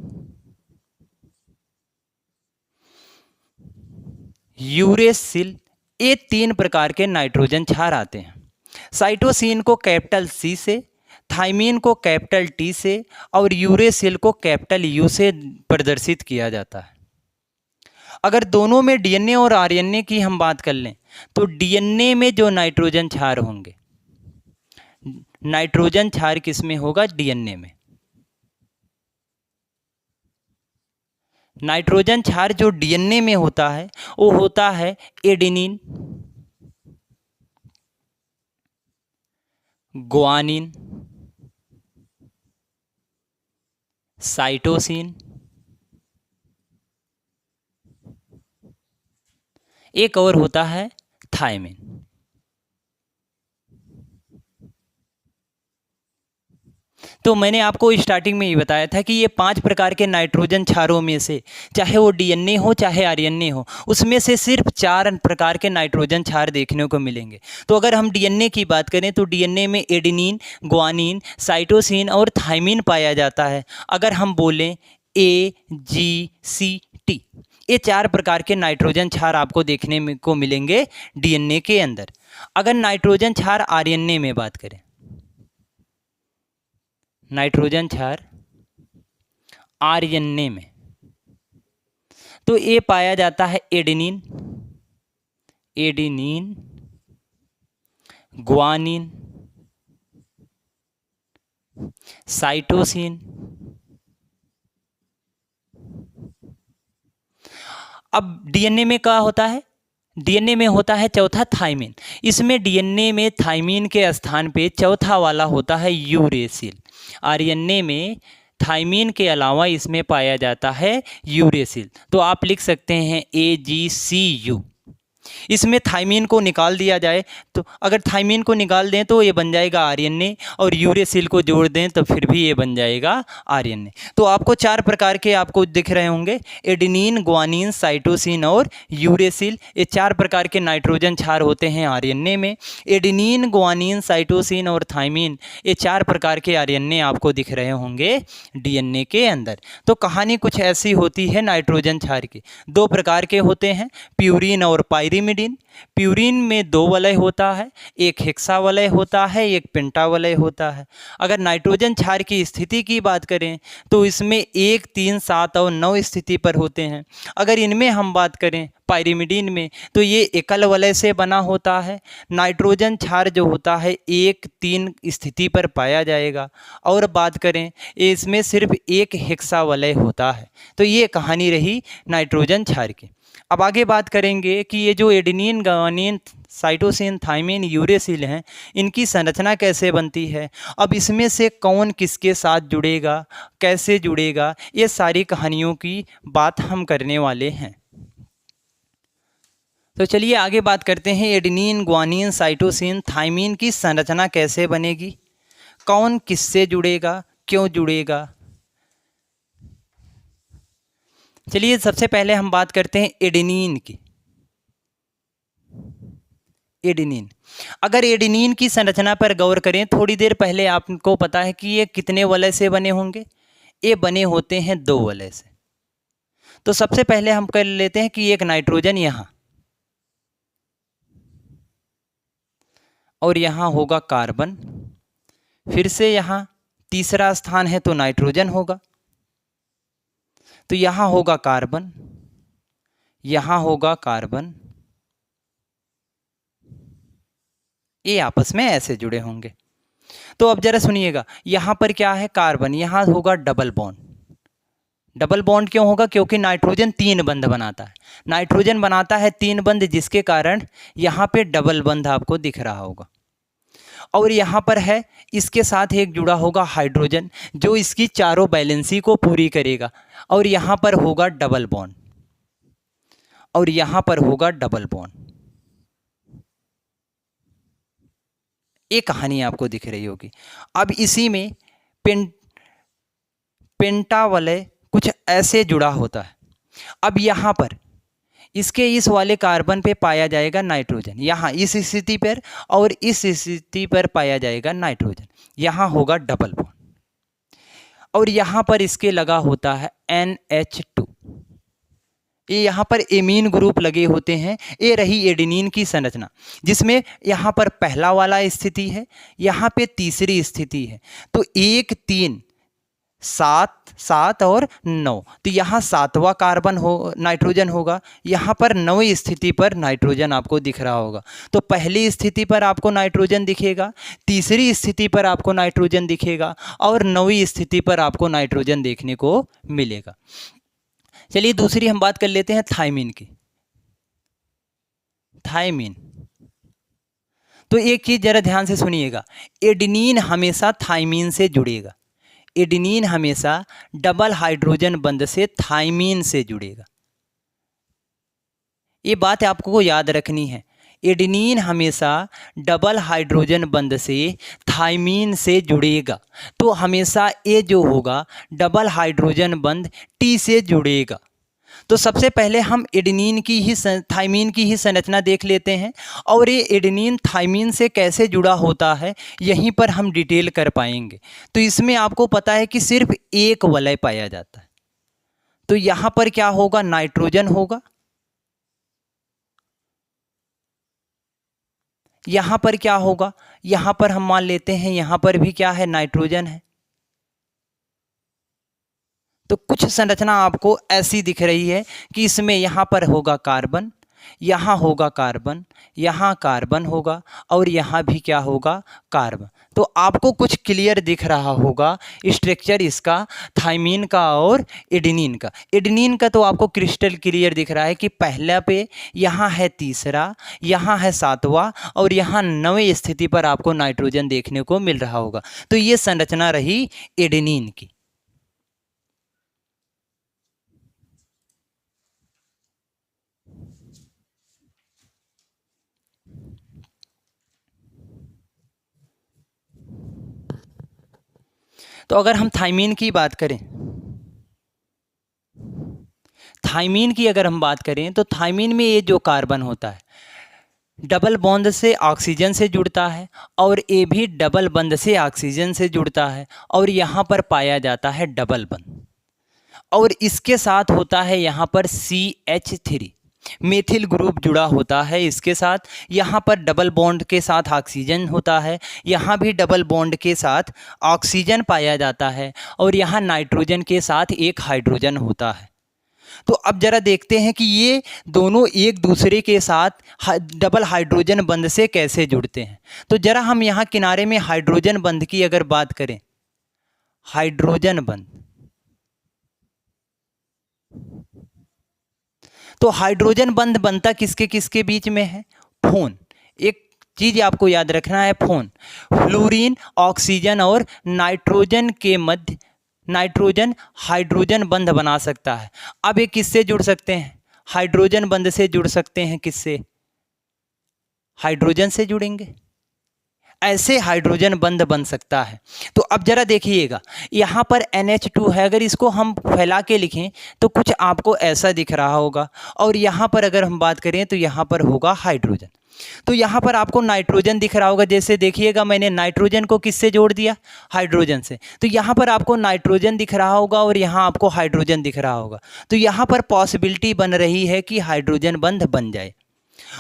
यूरेसिल, ये 3 प्रकार के नाइट्रोजन क्षार आते हैं। साइटोसिन को कैपिटल सी से, थायमिन को कैपिटल टी से और यूरेसिल को कैपिटल यू से प्रदर्शित किया जाता है। अगर दोनों में डीएनए और आरएनए की हम बात कर लें तो डीएनए में जो नाइट्रोजन क्षार होंगे, नाइट्रोजन क्षार किस में होगा? डीएनए में। नाइट्रोजन क्षार जो डीएनए में होता है वो होता है एडेनिन, ग्वानिन, साइटोसिन, एक और होता है थायमिन। तो मैंने आपको स्टार्टिंग में ही बताया था कि ये 5 प्रकार के नाइट्रोजन क्षारों में से चाहे वो डीएनए हो चाहे आरएनए हो, उसमें से सिर्फ 4 प्रकार के नाइट्रोजन क्षार देखने को मिलेंगे। तो अगर हम डीएनए की बात करें तो डीएनए में एडेनिन, ग्वानिन, साइटोसिन और थायमिन पाया जाता है। अगर हम बोलें AGCT, ये 4 प्रकार के नाइट्रोजन क्षार आपको देखने को मिलेंगे डीएनए के अंदर। अगर नाइट्रोजन क्षार आरएनए में बात करें, नाइट्रोजन क्षार आरएनए में, तो ये पाया जाता है एडेनिन, एडेनिन, ग्वानिन, साइटोसिन। अब डीएनए में क्या होता है? डीएनए में होता है चौथा थायमिन। इसमें डीएनए में थायमिन के स्थान पे चौथा वाला होता है यूरेसिल। आरएनए में थायमिन के अलावा इसमें पाया जाता है यूरेसिल। तो आप लिख सकते हैं AGCU। इसमें थायमिन को निकाल दिया जाए तो अगर थायमिन को निकाल दें तो ये बन जाएगा आरएनए, और यूरेसिल को जोड़ दें तो फिर भी ये बन जाएगा आरएनए। तो आपको 4 प्रकार के आपको दिख रहे होंगे, एडेनिन, ग्वानिन, साइटोसिन और यूरेसिल। ये 4 प्रकार के नाइट्रोजन क्षार होते हैं आरएनए में। एडेनिन, ग्वानिन, साइटोसिन और थायमिन, ये 4 प्रकार के आरएनए आपको दिख रहे होंगे डीएनए के अंदर। तो कहानी कुछ ऐसी होती है नाइट्रोजन क्षार की। 2 प्रकार के होते हैं, प्यूरिन और पाइरिमिडीन। पायरिमिडिन। प्यूरिन में 2 वलय होता है, एक हेक्सा वलय होता है, एक पेंटा वलय होता है। अगर नाइट्रोजन क्षार की स्थिति की बात करें तो इसमें 1, 3, 7 और 9 स्थिति पर होते हैं। अगर इनमें हम बात करें पायरिमिडिन में तो ये एकल वलय से बना होता है। नाइट्रोजन क्षार जो होता है 1, 3 स्थिति पर पाया जाएगा। और बात करें इसमें सिर्फ एक हेक्सा वलय होता है। तो ये कहानी रही नाइट्रोजन क्षार की। अब आगे बात करेंगे कि ये जो adenine, guanine, cytosine, thymine, uracil हैं, इनकी संरचना कैसे बनती है। अब इसमें से कौन किसके साथ जुड़ेगा, कैसे जुड़ेगा, ये सारी कहानियों की बात हम करने वाले हैं। तो चलिए आगे बात करते हैं एडेनिन, गुआनिन, साइटोसिन, थाइमिन की संरचना कैसे बनेगी, कौन किससे जुड़ेगा, क्यों जुड़ेगा। चलिए सबसे पहले हम बात करते हैं एडेनिन की। एडेनिन, अगर एडेनिन की संरचना पर गौर करें, थोड़ी देर पहले आपको पता है कि ये कितने वलय से बने होंगे। ये बने होते हैं 2 वलय से। तो सबसे पहले हम कर लेते हैं कि एक नाइट्रोजन यहाँ और यहाँ होगा कार्बन, फिर से यहाँ तीसरा स्थान है तो नाइट्रोजन होगा, तो यहाँ होगा कार्बन, यहाँ होगा कार्बन, ये आपस में ऐसे जुड़े होंगे। तो अब जरा सुनिएगा, यहाँ पर क्या है कार्बन, यहाँ होगा डबल बॉन्ड। डबल बॉन्ड क्यों होगा, क्योंकि नाइट्रोजन 3 बंध बनाता है। नाइट्रोजन बनाता है 3 बंध, जिसके कारण यहाँ पे डबल बंध आपको दिख रहा होगा। और यहाँ पर है, इसके साथ एक जुड़ा होगा हाइड्रोजन, जो इसकी चारों बैलेंसी को पूरी करेगा। और यहाँ पर होगा डबल बॉन्ड, और यहाँ पर होगा डबल बॉन्ड। ये कहानी आपको दिख रही होगी। अब इसी में पेंटा वलय कुछ ऐसे जुड़ा होता है। अब यहाँ पर इसके इस वाले कार्बन पे पाया जाएगा नाइट्रोजन, यहाँ इस स्थिति पर, और इस स्थिति पर पाया जाएगा नाइट्रोजन, यहाँ होगा डबल बॉन्ड। और यहाँ पर इसके लगा होता है NH2। ये यहाँ पर एमीन ग्रुप लगे होते हैं। ये रही एडेनिन की संरचना, जिसमें यहाँ पर पहला वाला स्थिति है, यहाँ पे तीसरी स्थिति है। तो 1, 3, 7 और 9, तो यहाँ 7वां कार्बन हो नाइट्रोजन होगा, यहाँ पर 9वीं स्थिति पर नाइट्रोजन आपको दिख रहा होगा। तो पहली स्थिति पर आपको नाइट्रोजन दिखेगा, तीसरी स्थिति पर आपको नाइट्रोजन दिखेगा, और 9वीं स्थिति पर आपको नाइट्रोजन देखने को मिलेगा। चलिए दूसरी हम बात कर लेते हैं थाइमिन की। थाइमिन, तो एक चीज जरा ध्यान से सुनिएगा, एडेनिन हमेशा थाइमिन से जुड़ेगा। एडेनिन हमेशा डबल हाइड्रोजन बंध से थाइमिन से जुड़ेगा। ये बात आपको याद रखनी है, एडेनिन हमेशा डबल हाइड्रोजन बंध से थाइमिन से जुड़ेगा। तो हमेशा ये जो होगा डबल हाइड्रोजन बंध T से जुड़ेगा। तो सबसे पहले हम एडेनिन की ही थाइमिन की ही संरचना देख लेते हैं, और ये एडेनिन थाइमिन से कैसे जुड़ा होता है यहीं पर हम डिटेल कर पाएंगे। तो इसमें आपको पता है कि सिर्फ एक वलय पाया जाता है। तो यहाँ पर क्या होगा, नाइट्रोजन होगा, यहाँ पर क्या होगा, यहाँ पर हम मान लेते हैं यहाँ पर भी क्या है, नाइट्रोजन है। तो कुछ संरचना आपको ऐसी दिख रही है कि इसमें यहाँ पर होगा कार्बन, यहाँ होगा कार्बन, यहाँ कार्बन होगा, और यहाँ भी क्या होगा, कार्बन। तो आपको कुछ क्लियर दिख रहा होगा स्ट्रक्चर इसका, थाइमिन का और एडेनिन का। एडेनिन का तो आपको क्रिस्टल क्लियर दिख रहा है कि पहला पे यहाँ है तीसरा, यहाँ है 7वां, और यहाँ 9वीं स्थिति पर आपको नाइट्रोजन देखने को मिल रहा होगा। तो ये संरचना रही एडेनिन की। तो अगर हम थाइमिन की बात करें, थाइमिन की अगर हम बात करें तो थाइमिन में ये जो कार्बन होता है डबल बॉन्ड से ऑक्सीजन से जुड़ता है, और ये भी डबल बंध से ऑक्सीजन से जुड़ता है, और यहाँ पर पाया जाता है डबल बंध, और इसके साथ होता है यहाँ पर CH3। मेथिल ग्रुप जुड़ा होता है इसके साथ। यहाँ पर डबल बॉन्ड के साथ ऑक्सीजन होता है, यहाँ भी डबल बॉन्ड के साथ ऑक्सीजन पाया जाता है, और यहाँ नाइट्रोजन के साथ एक हाइड्रोजन होता है। तो अब जरा देखते हैं कि ये दोनों एक दूसरे के साथ डबल हाइड्रोजन बंध से कैसे जुड़ते हैं। तो जरा हम यहाँ किनारे में हाइड्रोजन बंध की अगर बात करें, हाइड्रोजन बंध, तो हाइड्रोजन बंध बनता किसके किसके बीच में है? फोन। एक चीज आपको याद रखना है, फोन। फ्लोरीन, ऑक्सीजन और नाइट्रोजन के मध्य नाइट्रोजन हाइड्रोजन बंध बना सकता है। अब ये किससे जुड़ सकते हैं? हाइड्रोजन बंध से जुड़ सकते हैं। किससे? हाइड्रोजन से जुड़ेंगे, ऐसे हाइड्रोजन बंध बन सकता है। तो अब जरा देखिएगा, यहाँ पर NH2 है, अगर इसको हम फैला के लिखें तो कुछ आपको ऐसा दिख रहा होगा, और यहाँ पर अगर हम बात करें तो यहाँ पर होगा हाइड्रोजन। तो यहाँ पर आपको नाइट्रोजन दिख रहा होगा, जैसे देखिएगा मैंने नाइट्रोजन को किससे जोड़ दिया? हाइड्रोजन से। तो यहाँ पर आपको नाइट्रोजन दिख रहा होगा और यहाँ आपको हाइड्रोजन दिख रहा होगा। तो यहाँ पर पॉसिबिलिटी बन रही है कि हाइड्रोजन बंध बन जाए।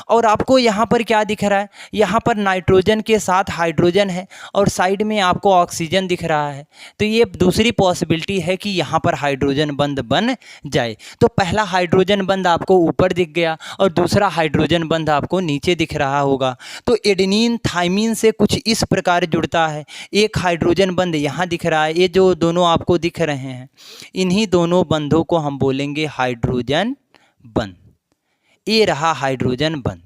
और आपको यहाँ पर क्या दिख रहा है? यहाँ पर नाइट्रोजन के साथ हाइड्रोजन है और साइड में आपको ऑक्सीजन दिख रहा है। तो ये दूसरी पॉसिबिलिटी है कि यहाँ पर हाइड्रोजन बंध बन जाए। तो पहला हाइड्रोजन बंध आपको ऊपर दिख गया और दूसरा हाइड्रोजन बंध आपको नीचे दिख रहा होगा। तो एडेनिन थाइमिन से कुछ इस प्रकार जुड़ता है। एक हाइड्रोजन बंध यहाँ दिख रहा है, ये जो दोनों आपको दिख रहे हैं, इन्हीं दोनों बंधों को हम बोलेंगे हाइड्रोजन बंध। ये रहा हाइड्रोजन बंध।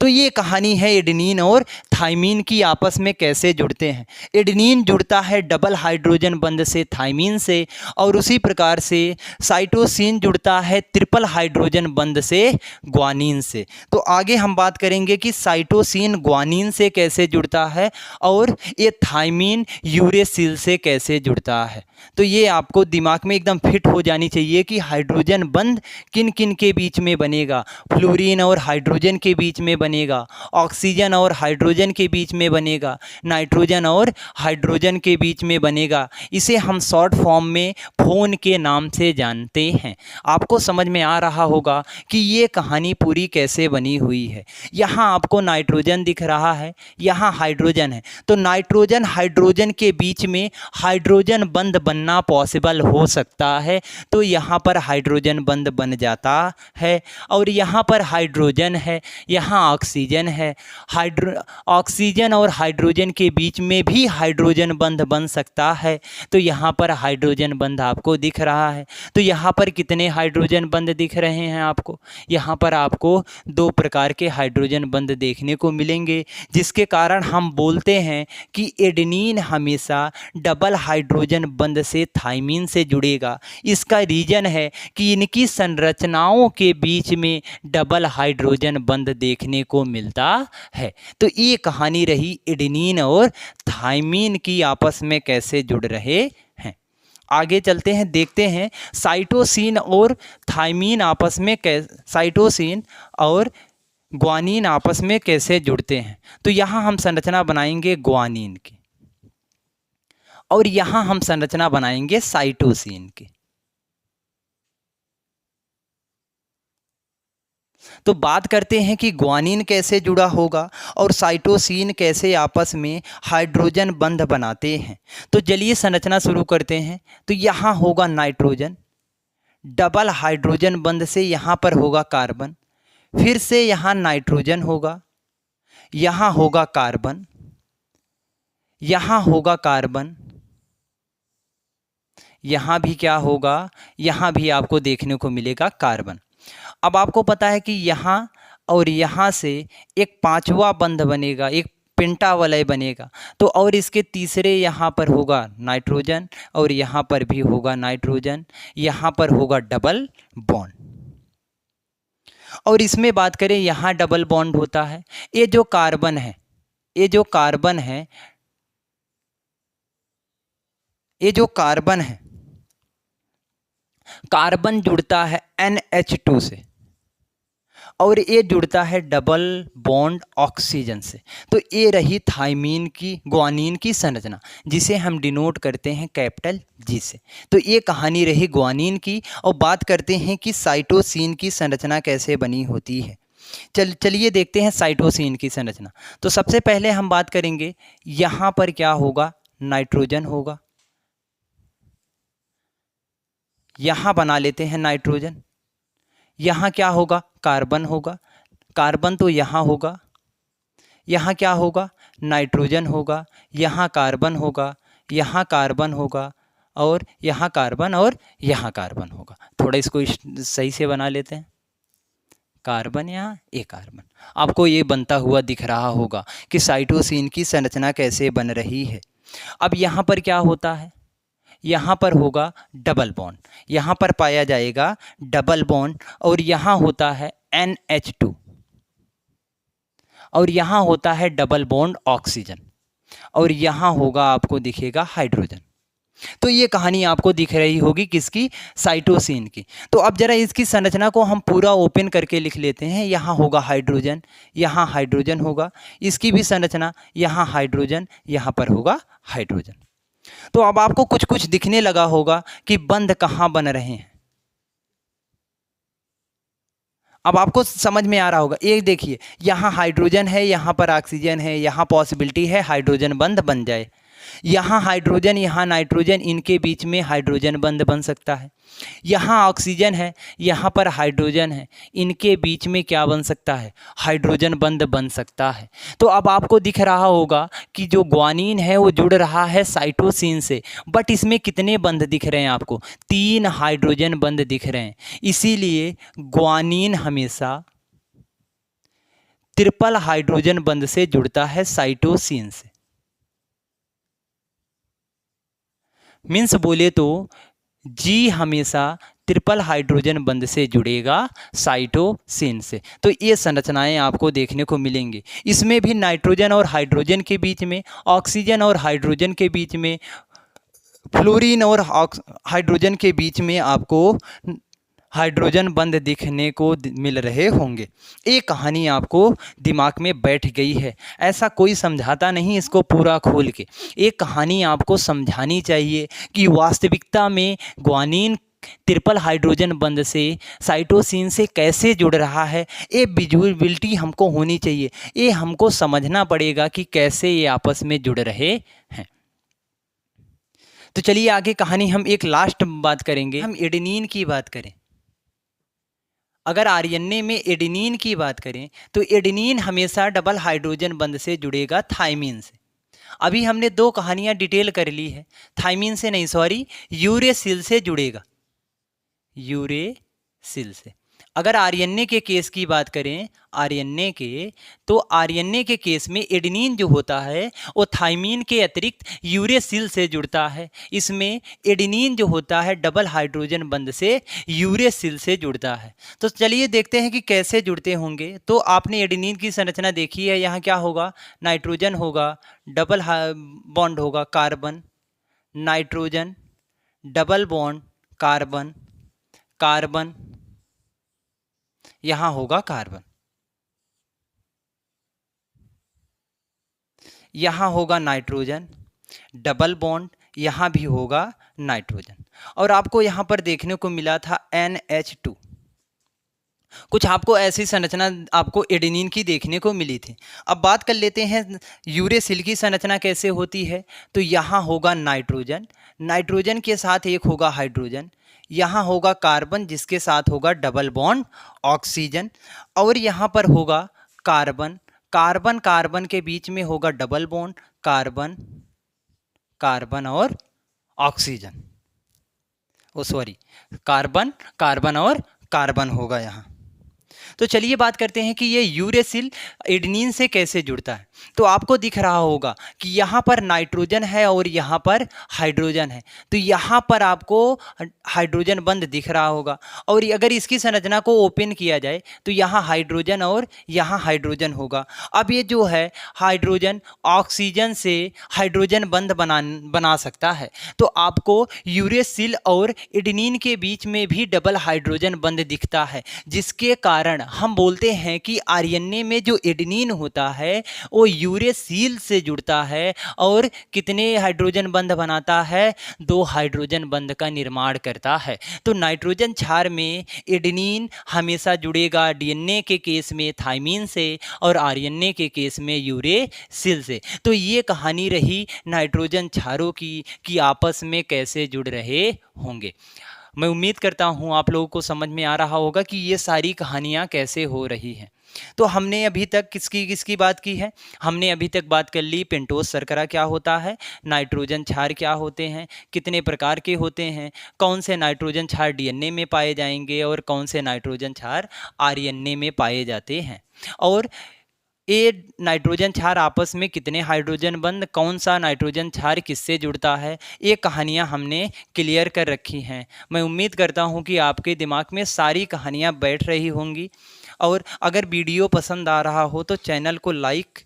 तो ये कहानी है एडेनिन और थाइमीन की आपस में कैसे जुड़ते हैं। एडेनिन जुड़ता है डबल हाइड्रोजन बंध से थाइमीन से, और उसी प्रकार से साइटोसिन जुड़ता है ट्रिपल हाइड्रोजन बंध से ग्वानिन से। तो आगे हम बात करेंगे कि साइटोसिन ग्वानिन से कैसे जुड़ता है और ये थाइमीन यूरेसिल से कैसे जुड़ता है। तो ये आपको दिमाग में एकदम फिट हो जानी चाहिए कि हाइड्रोजन बंध किन किन के बीच में बनेगा। फ्लोरीन और हाइड्रोजन के बीच में बनेगा, ऑक्सीजन और हाइड्रोजन के बीच में बनेगा, नाइट्रोजन और हाइड्रोजन के बीच में बनेगा। इसे हम शॉर्ट फॉर्म में फोन के नाम से जानते हैं। आपको समझ में आ रहा होगा कि ये कहानी पूरी कैसे बनी हुई है। यहाँ आपको नाइट्रोजन दिख रहा है, यहाँ हाइड्रोजन है। तो नाइट्रोजन हाइड्रोजन के बीच में हाइड्रोजन बंध बनना पॉसिबल हो सकता है। तो यहाँ पर हाइड्रोजन बंध बन जाता है, और यहाँ पर हाइड्रोजन है, यहाँ ऑक्सीजन है। ऑक्सीजन और हाइड्रोजन के बीच में भी हाइड्रोजन बंध बन सकता है। तो यहाँ पर हाइड्रोजन बंध आपको दिख रहा है। तो यहाँ पर कितने हाइड्रोजन बंध दिख रहे हैं आपको? यहाँ पर आपको 2 प्रकार के हाइड्रोजन बंध देखने को मिलेंगे, जिसके कारण हम बोलते हैं कि एडेनिन हमेशा डबल हाइड्रोजन बंध से थाइमीन से जुड़ेगा। इसका रीजन है कि इनकी संरचनाओं के बीच में डबल हाइड्रोजन बंध देखने को मिलता है। तो ये कहानी रही एडेनिन और थाइमीन की आपस में कैसे जुड़ रहे हैं। आगे चलते हैं, देखते हैं साइटोसिन और थाइमीन आपस में साइटोसिन और ग्वानिन आपस में कैसे जुड़ते हैं। तो यहाँ हम संरचना बनाएंगे ग्वानिन की, और यहाँ हम संरचना बनाएंगे साइटोसिन की। तो बात करते हैं कि ग्वानिन कैसे जुड़ा होगा और साइटोसिन कैसे आपस में हाइड्रोजन बंध बनाते हैं। तो चलिए संरचना शुरू करते हैं। तो यहाँ होगा नाइट्रोजन, डबल हाइड्रोजन बंध से यहाँ पर होगा कार्बन, फिर से यहाँ नाइट्रोजन होगा, यहाँ होगा कार्बन, यहाँ होगा कार्बन, यहाँ भी क्या होगा, यहाँ भी आपको देखने को मिलेगा कार्बन। अब आपको पता है कि यहाँ और यहाँ से एक 5वां बंध बनेगा, एक पेंटावलय बनेगा। तो और इसके तीसरे यहाँ पर होगा नाइट्रोजन, और यहाँ पर भी होगा नाइट्रोजन, यहाँ पर होगा डबल बॉन्ड। और इसमें बात करें, यहाँ डबल बॉन्ड होता है। ये जो कार्बन है, ये जो कार्बन है, ये जो कार्बन है, कार्बन जुड़ता है NH2 से, और ये जुड़ता है डबल बॉन्ड ऑक्सीजन से। तो ये रही थाइमीन की ग्वानिन की संरचना, जिसे हम डिनोट करते हैं कैपिटल जी से। तो ये कहानी रही ग्वानिन की। और बात करते हैं कि साइटोसिन की संरचना कैसे बनी होती है। चलिए देखते हैं साइटोसिन की संरचना। तो सबसे पहले हम बात करेंगे, यहाँ पर क्या होगा, नाइट्रोजन होगा। यहाँ बना लेते हैं नाइट्रोजन। यहाँ क्या होगा, कार्बन होगा। कार्बन तो यहाँ होगा। यहाँ क्या होगा, नाइट्रोजन होगा। यहाँ कार्बन होगा, यहाँ कार्बन होगा, और यहाँ कार्बन, और यहाँ कार्बन होगा। थोड़ा इसको सही से बना लेते हैं। कार्बन, यहाँ एक कार्बन। आपको ये बनता हुआ दिख रहा होगा कि साइटोसिन की संरचना कैसे बन रही है। अब यहाँ पर क्या होता है, यहाँ पर होगा डबल बॉन्ड। यहाँ पर पाया जाएगा डबल बॉन्ड, और यहाँ होता है NH2, और यहाँ होता है डबल बॉन्ड ऑक्सीजन, और यहाँ होगा आपको दिखेगा हाइड्रोजन। तो ये कहानी आपको दिख रही होगी किसकी, साइटोसिन की। तो अब जरा इसकी संरचना को हम पूरा ओपन करके लिख लेते हैं। यहाँ होगा हाइड्रोजन, यहाँ हाइड्रोजन होगा। इसकी भी संरचना, यहाँ हाइड्रोजन, यहाँ पर होगा हाइड्रोजन। तो अब आपको कुछ कुछ दिखने लगा होगा कि बंध कहाँ बन रहे हैं। अब आपको समझ में आ रहा होगा। एक देखिए, यहाँ हाइड्रोजन है, यहाँ पर ऑक्सीजन है, यहाँ पॉसिबिलिटी है हाइड्रोजन बंध बन जाए। यहाँ हाइड्रोजन, यहाँ नाइट्रोजन, इनके बीच में हाइड्रोजन बंध बन सकता है। यहाँ ऑक्सीजन है, यहाँ पर हाइड्रोजन है, इनके बीच में क्या बन सकता है, हाइड्रोजन बंध बन सकता है। तो अब आपको दिख रहा होगा कि जो ग्वानिन है वो जुड़ रहा है साइटोसिन से, बट इसमें कितने बंध दिख रहे हैं आपको, 3 हाइड्रोजन बंध दिख रहे हैं। इसीलिए ग्वानिन हमेशा ट्रिपल हाइड्रोजन बंध से जुड़ता है साइटोसिन से। मीन्स बोले तो जी हमेशा ट्रिपल हाइड्रोजन बंध से जुड़ेगा साइटोसिन से। तो ये संरचनाएं आपको देखने को मिलेंगी। इसमें भी नाइट्रोजन और हाइड्रोजन के बीच में, ऑक्सीजन और हाइड्रोजन के बीच में, फ्लोरीन और हाइड्रोजन के बीच में आपको हाइड्रोजन बंध दिखने को मिल रहे होंगे। ये कहानी आपको दिमाग में बैठ गई है। ऐसा कोई समझाता नहीं इसको पूरा खोल के। ये कहानी आपको समझानी चाहिए कि वास्तविकता में ग्वानिन ट्रिपल हाइड्रोजन बंध से साइटोसिन से कैसे जुड़ रहा है। ये विजुअलिटी हमको होनी चाहिए। ये हमको समझना पड़ेगा कि कैसे ये आपस में जुड़ रहे हैं। तो चलिए आगे कहानी हम एक लास्ट बात करेंगे। हम एडेनिन की बात करें। अगर आरएनए में एडेनिन की बात करें तो एडेनिन हमेशा डबल हाइड्रोजन बंध से जुड़ेगा थाइमिन से। अभी हमने 2 कहानियां डिटेल कर ली है। थाइमिन से नहीं, सॉरी, यूरेसिल से जुड़ेगा, यूरेसिल से। अगर आरएनए के केस की बात करें, आरएनए के, तो आरएनए के केस में एडेनिन जो होता है वो थाइमिन के अतिरिक्त यूरेसिल से जुड़ता है। इसमें एडेनिन जो होता है डबल हाइड्रोजन बंध से यूरेसिल से जुड़ता है। तो चलिए देखते हैं कि कैसे जुड़ते होंगे। तो आपने एडेनिन की संरचना देखी है। यहाँ क्या होगा, नाइट्रोजन होगा, डबल बॉन्ड होगा carbon, nitrogen, double bond carbon, carbon, यहाँ होगा कार्बन, यहाँ होगा नाइट्रोजन, डबल बॉन्ड, यहाँ भी होगा नाइट्रोजन। और आपको यहाँ पर देखने को मिला था NH2। कुछ आपको ऐसी संरचना आपको एडेनिन की देखने को मिली थी। अब बात कर लेते हैं यूरेसिल की संरचना कैसे होती है। तो यहाँ होगा नाइट्रोजन, नाइट्रोजन के साथ एक होगा हाइड्रोजन, यहाँ होगा कार्बन जिसके साथ होगा डबल बॉन्ड ऑक्सीजन, और यहाँ पर होगा कार्बन, कार्बन कार्बन के बीच में होगा डबल बॉन्ड कार्बन, कार्बन और ऑक्सीजन, ओ सॉरी, कार्बन कार्बन और कार्बन होगा यहाँ। तो चलिए बात करते हैं कि ये यूरेसिल एडेनिन से कैसे जुड़ता है। तो आपको दिख रहा होगा कि यहाँ पर नाइट्रोजन है और यहाँ पर हाइड्रोजन है। तो यहाँ पर आपको हाइड्रोजन बंद दिख रहा होगा। और अगर इसकी संरचना को ओपन किया जाए तो यहाँ हाइड्रोजन और यहाँ हाइड्रोजन होगा। अब ये जो है हाइड्रोजन ऑक्सीजन से हाइड्रोजन बंध बना सकता है। तो आपको यूरेसिल और एडेनिन के बीच में भी डबल हाइड्रोजन बंध दिखता है, जिसके कारण हम बोलते हैं कि आरएनए में जो एडेनिन होता है वो यूरेसिल से जुड़ता है और कितने हाइड्रोजन बंध बनाता है, 2 हाइड्रोजन बंध का निर्माण करता है। तो नाइट्रोजन क्षार में एडेनिन हमेशा जुड़ेगा डीएनए के केस में थाइमिन से और आरएनए के केस में यूरेसिल से। तो ये कहानी रही नाइट्रोजन क्षारों की कि आपस में कैसे जुड़ रहे होंगे। मैं उम्मीद करता हूँ आप लोगों को समझ में आ रहा होगा कि ये सारी कहानियाँ कैसे हो रही हैं। तो हमने अभी तक किसकी किसकी बात की है? हमने अभी तक बात कर ली पेंटोस शर्करा क्या होता है, नाइट्रोजन क्षार क्या होते हैं, कितने प्रकार के होते हैं, कौन से नाइट्रोजन क्षार डीएनए में पाए जाएंगे और कौन से नाइट्रोजन क्षार आरएनए में पाए जाते हैं, और ये नाइट्रोजन क्षार आपस में कितने हाइड्रोजन बंध, कौन सा नाइट्रोजन क्षार किससे जुड़ता है, ये कहानियाँ हमने क्लियर कर रखी हैं। मैं उम्मीद करता हूँ कि आपके दिमाग में सारी कहानियाँ बैठ रही होंगी। और अगर वीडियो पसंद आ रहा हो तो चैनल को लाइक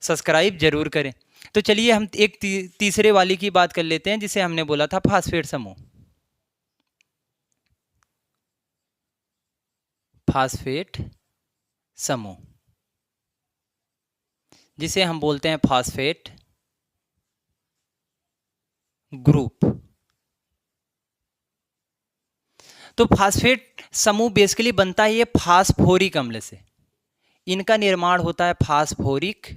सब्सक्राइब जरूर करें। तो चलिए हम एक तीसरे वाली की बात कर लेते हैं, जिसे हमने बोला था फास्फेट समूह। फास्फेट समूह जिसे हम बोलते हैं फास्फेट ग्रुप। तो फास्फेट समूह बेसिकली बनता है ये फास्फोरिक अम्ल से। इनका निर्माण होता है फास्फोरिक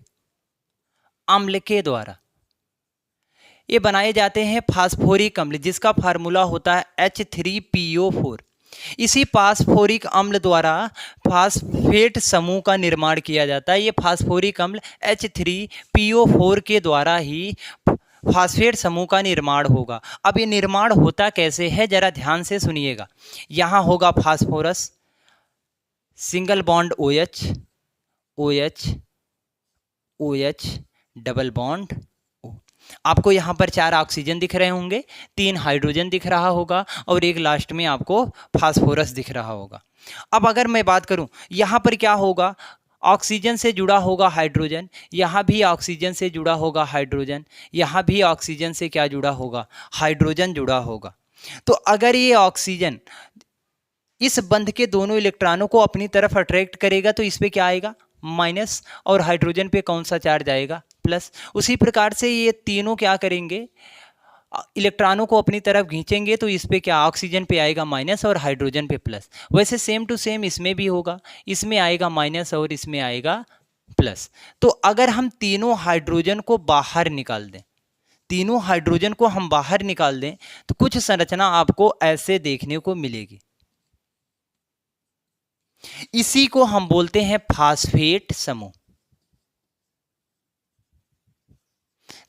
अम्ल के द्वारा। ये बनाए जाते हैं फास्फोरिक अम्ल, जिसका फार्मूला होता है H3PO4। इसी फास्फोरिक अम्ल द्वारा फास्फेट समूह का निर्माण किया जाता है। ये फास्फोरिक अम्ल H3PO4 के द्वारा ही फास्फेट समूह का निर्माण होगा। अब ये निर्माण होता कैसे है, जरा ध्यान से सुनिएगा। यहाँ होगा phosphorus, single bond OH, OH, OH, double bond O। आपको यहाँ पर 4 ऑक्सीजन दिख रहे होंगे, 3 हाइड्रोजन दिख रहा होगा और एक लास्ट में आपको फास्फोरस दिख रहा होगा। अब अगर मैं बात करूँ, यहाँ पर क्या होगा, ऑक्सीजन से जुड़ा होगा हाइड्रोजन, यहाँ भी ऑक्सीजन से जुड़ा होगा हाइड्रोजन, यहाँ भी ऑक्सीजन से क्या जुड़ा होगा, हाइड्रोजन जुड़ा होगा। तो अगर ये ऑक्सीजन इस बंध के दोनों इलेक्ट्रॉनों को अपनी तरफ अट्रैक्ट करेगा तो इस पे क्या आएगा, माइनस, और हाइड्रोजन पे कौन सा चार्ज आएगा, प्लस। उसी प्रकार से ये तीनों क्या करेंगे, इलेक्ट्रॉनों को अपनी तरफ खींचेंगे तो इस पे क्या, ऑक्सीजन पे आएगा माइनस और हाइड्रोजन पे प्लस। वैसे सेम टू सेम इसमें भी होगा, इसमें आएगा माइनस और इसमें आएगा प्लस। तो अगर हम तीनों हाइड्रोजन को बाहर निकाल दें, तीनों हाइड्रोजन को हम बाहर निकाल दें तो कुछ संरचना आपको ऐसे देखने को मिलेगी। इसी को हम बोलते हैं फास्फेट समूह।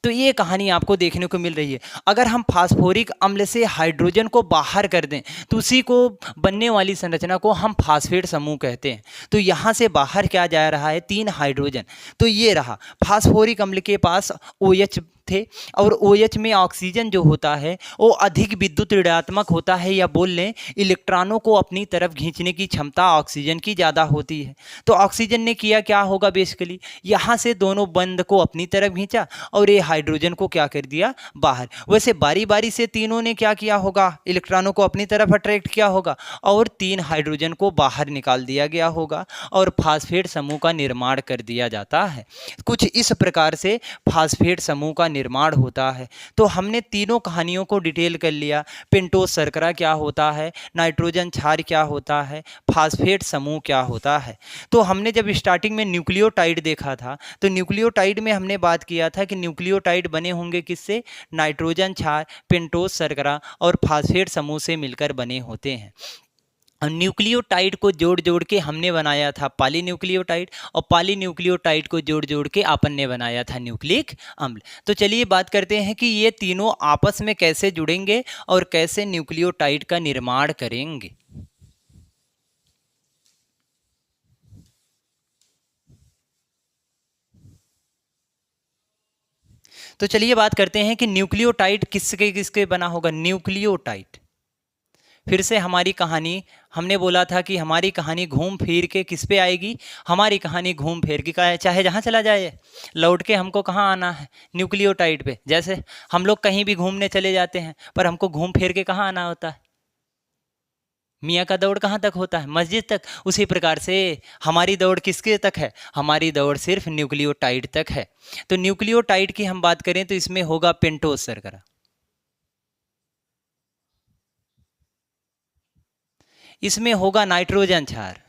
तो ये कहानी आपको देखने को मिल रही है। अगर हम फास्फोरिक अम्ल से हाइड्रोजन को बाहर कर दें तो उसी को बनने वाली संरचना को हम फास्फेट समूह कहते हैं। तो यहाँ से बाहर क्या जा रहा है, 3 हाइड्रोजन। तो ये रहा, फास्फोरिक अम्ल के पास OH थे और OH में ऑक्सीजन जो होता है वो अधिक विद्युत ऋणात्मक होता है, या बोल लें इलेक्ट्रॉनों को अपनी तरफ खींचने की क्षमता ऑक्सीजन की ज़्यादा होती है। तो ऑक्सीजन ने किया क्या होगा, बेसिकली यहाँ से दोनों बंध को अपनी तरफ खींचा और ये हाइड्रोजन को क्या कर दिया, बाहर। वैसे बारी बारी से तीनों ने क्या किया होगा, इलेक्ट्रॉनों को अपनी तरफ अट्रैक्ट किया होगा और 3 हाइड्रोजन को बाहर निकाल दिया गया होगा और फास्फेट समूह का निर्माण कर दिया जाता है। कुछ इस प्रकार से फास्फेट समूह का निर्माण होता है। तो हमने तीनों कहानियों को डिटेल कर लिया। पेंटोस शर्करा क्या होता है, नाइट्रोजन क्षार क्या होता है, फास्फेट समूह क्या होता है। तो हमने जब स्टार्टिंग में न्यूक्लियोटाइड देखा था तो न्यूक्लियोटाइड में हमने बात किया था कि न्यूक्लियोटाइड बने होंगे किससे, नाइट्रोजन क्षार, पेंटोस शर्करा और फास्फेट समूह से मिलकर बने होते हैं। न्यूक्लियोटाइड को जोड़ जोड़ के हमने बनाया था पॉलीन्यूक्लियोटाइड, और पॉलीन्यूक्लियोटाइड को जोड़ जोड़ के अपन ने बनाया था न्यूक्लिक अम्ल। तो चलिए बात करते हैं कि ये तीनों आपस में कैसे जुड़ेंगे और कैसे न्यूक्लियोटाइड का निर्माण करेंगे। तो चलिए बात करते हैं कि न्यूक्लियोटाइड किसके किसके बना होगा। न्यूक्लियोटाइड, फिर से हमारी कहानी, हमने बोला था कि हमारी कहानी घूम फिर के किस पे आएगी, हमारी कहानी घूम फिर के चाहे जहाँ चला जाए लौट के हमको कहाँ आना है, न्यूक्लियोटाइड पे। जैसे हम लोग कहीं भी घूमने चले जाते हैं पर हमको घूम फिर के कहाँ आना होता है, मियाँ का दौड़ कहाँ तक होता है, मस्जिद तक। उसी प्रकार से हमारी दौड़ किसके तक है, हमारी दौड़ सिर्फ न्यूक्लियोटाइड तक है। तो न्यूक्लियोटाइड की हम बात करें तो इसमें होगा पेंटोज शर्करा, इसमें होगा नाइट्रोजन क्षार,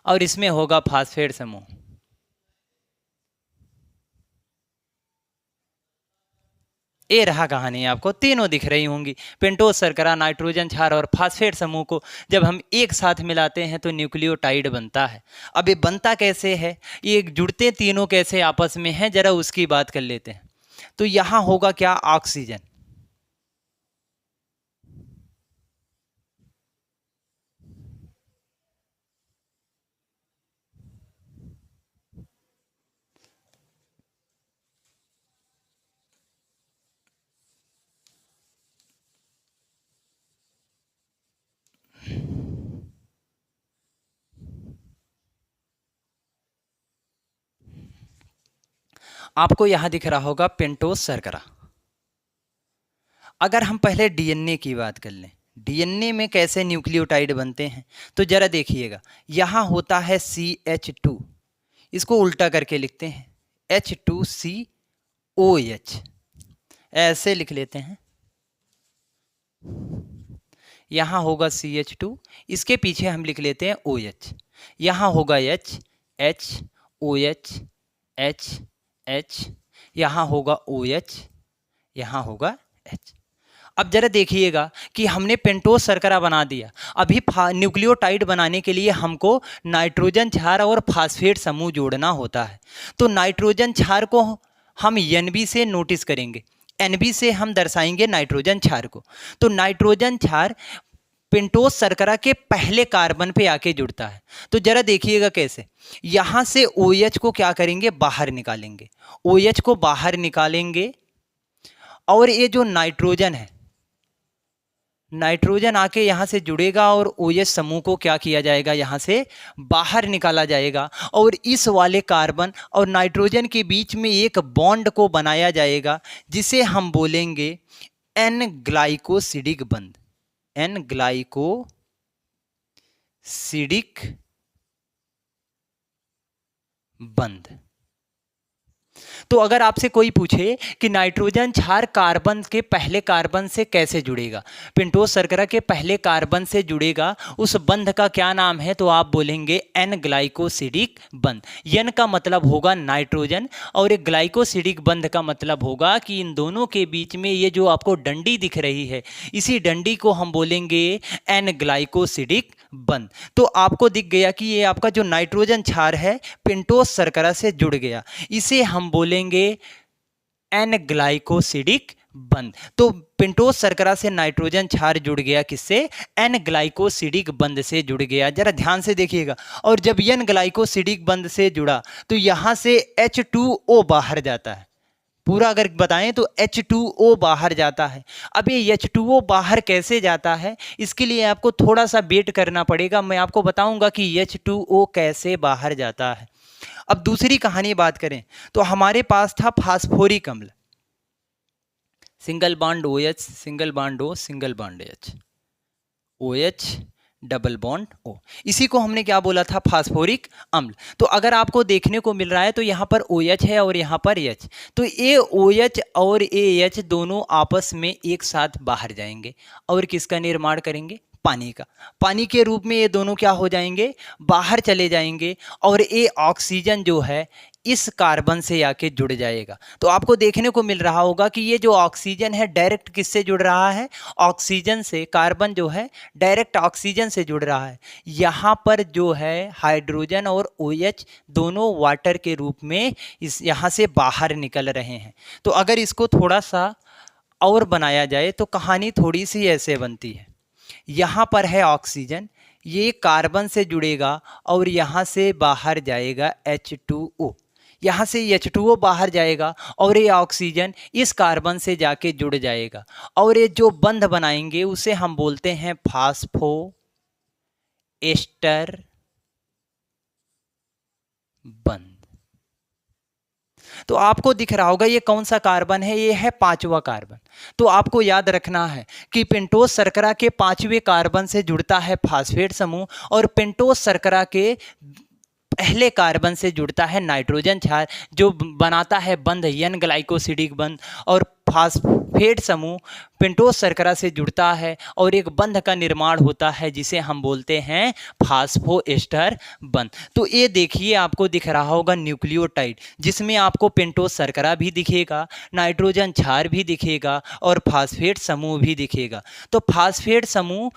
और इसमें होगा फास्फेट समूह। ये रहा कहानी, आपको तीनों दिख रही होंगी, पेंटोज शर्करा, नाइट्रोजन क्षार और फास्फेट समूह को जब हम एक साथ मिलाते हैं तो न्यूक्लियोटाइड बनता है। अब ये बनता कैसे है, ये जुड़ते तीनों कैसे आपस में हैं, जरा उसकी बात कर लेते हैं। तो यहां होगा क्या, ऑक्सीजन, आपको यहां दिख रहा होगा पेंटोज शर्करा। अगर हम पहले डीएनए की बात कर लें, डीएनए में कैसे न्यूक्लियोटाइड बनते हैं, तो जरा देखिएगा, यहां होता है CH2, इसको उल्टा करके लिखते हैं H2COH, ऐसे लिख लेते हैं। यहां होगा CH2, इसके पीछे हम लिख लेते हैं OH, यहां होगा H, H, OH, H, H, यहां होगा OH, यहां होगा H। अब जरा देखिएगा कि हमने पेंटोज शर्करा बना दिया, अभी न्यूक्लियोटाइड बनाने के लिए हमको नाइट्रोजन क्षार और फास्फेट समूह जोड़ना होता है। तो नाइट्रोजन क्षार को हम NB से नोटिस करेंगे, NB से हम दर्शाएंगे नाइट्रोजन क्षार को। तो नाइट्रोजन क्षार पेंटोज शर्करा के पहले कार्बन पे आके जुड़ता है। तो जरा देखिएगा कैसे, यहां से OH को क्या करेंगे, बाहर निकालेंगे, OH को बाहर निकालेंगे, और ये जो नाइट्रोजन है, नाइट्रोजन आके यहाँ से जुड़ेगा और OH समूह को क्या किया जाएगा, यहाँ से बाहर निकाला जाएगा, और इस वाले कार्बन और नाइट्रोजन के बीच में एक बॉन्ड को बनाया जाएगा जिसे हम बोलेंगे एन ग्लाइकोसिडिक बंध, एन ग्लाइकोसिडिक बंध। तो अगर आपसे कोई पूछे कि नाइट्रोजन क्षार कार्बन के पहले कार्बन से कैसे जुड़ेगा, पेंटोज शर्करा के पहले कार्बन से जुड़ेगा, उस बंध का क्या नाम है, तो आप बोलेंगे एन ग्लाइकोसिडिक बंध। एन का मतलब होगा नाइट्रोजन और एक ग्लाइकोसिडिक बंध का मतलब होगा कि इन दोनों के बीच में ये जो आपको डंडी दिख रही है, इसी डंडी को हम बोलेंगे एन ग्लाइकोसिडिक बंध। तो आपको दिख गया कि ये आपका जो नाइट्रोजन क्षार है पेंटोज शर्करा से जुड़ गया, इसे हम बोलेंगे एन ग्लाइकोसिडिक बंध। तो पेंटोज शर्करा से नाइट्रोजन क्षार जुड़ गया, किससे, एन ग्लाइकोसिडिक बंध से जुड़ गया। जरा ध्यान से देखिएगा, और जब एन ग्लाइकोसिडिक बंध से जुड़ा तो यहां से H2O बाहर जाता है, पूरा अगर बताएं तो H2O बाहर जाता है। अब ये H2O बाहर कैसे जाता है, इसके लिए आपको थोड़ा सा वेट करना पड़ेगा, मैं आपको बताऊंगा कि H2O कैसे बाहर जाता है। अब दूसरी कहानी बात करें तो हमारे पास था फास्फोरिक अम्ल, single bond OH, single bond O, single bond H, OH double bond O, इसी को हमने क्या बोला था, फास्फोरिक अम्ल। तो अगर आपको देखने को मिल रहा है तो यहाँ पर OH है और यहाँ पर H, तो ये OH और AH दोनों आपस में एक साथ बाहर जाएंगे और किसका निर्माण करेंगे, पानी का। पानी के रूप में ये दोनों क्या हो जाएंगे, बाहर चले जाएंगे, और ये ऑक्सीजन जो है इस कार्बन से आके जुड़ जाएगा। तो आपको देखने को मिल रहा होगा कि ये जो ऑक्सीजन है डायरेक्ट किससे जुड़ रहा है, ऑक्सीजन से। कार्बन जो है डायरेक्ट ऑक्सीजन से जुड़ रहा है। यहाँ पर जो है हाइड्रोजन और OH दोनों वाटर के रूप में इस यहाँ से बाहर निकल रहे हैं। तो अगर इसको थोड़ा सा और बनाया जाए तो कहानी थोड़ी सी ऐसे बनती है, यहाँ पर है ऑक्सीजन, ये कार्बन से जुड़ेगा और यहाँ से बाहर जाएगा H2O, यहाँ से H2O बाहर जाएगा और ये ऑक्सीजन इस कार्बन से जाके जुड़ जाएगा और ये जो बंध बनाएंगे उसे हम बोलते हैं फास्फो एस्टर बंध। तो आपको दिख रहा होगा ये कौन सा कार्बन है, ये है 5वां कार्बन। तो आपको याद रखना है कि पेंटोज शर्करा के 5वें कार्बन से जुड़ता है फास्फेट समूह और पेंटोज शर्करा के पहले कार्बन से जुड़ता है नाइट्रोजन क्षार जो बनाता है बंध एन ग्लाइकोसिडिक बंध। और फास्फेट समूह पेंटोज शर्करा से जुड़ता है और एक बंध का निर्माण होता है जिसे हम बोलते हैं फास्फोएस्टर बंध। तो ये देखिए आपको दिख रहा होगा न्यूक्लियोटाइड, जिसमें आपको पेंटोज शर्करा भी दिखेगा, नाइट्रोजन क्षार भी दिखेगा और फास्फेट समूह भी दिखेगा। तो फास्फेट समूह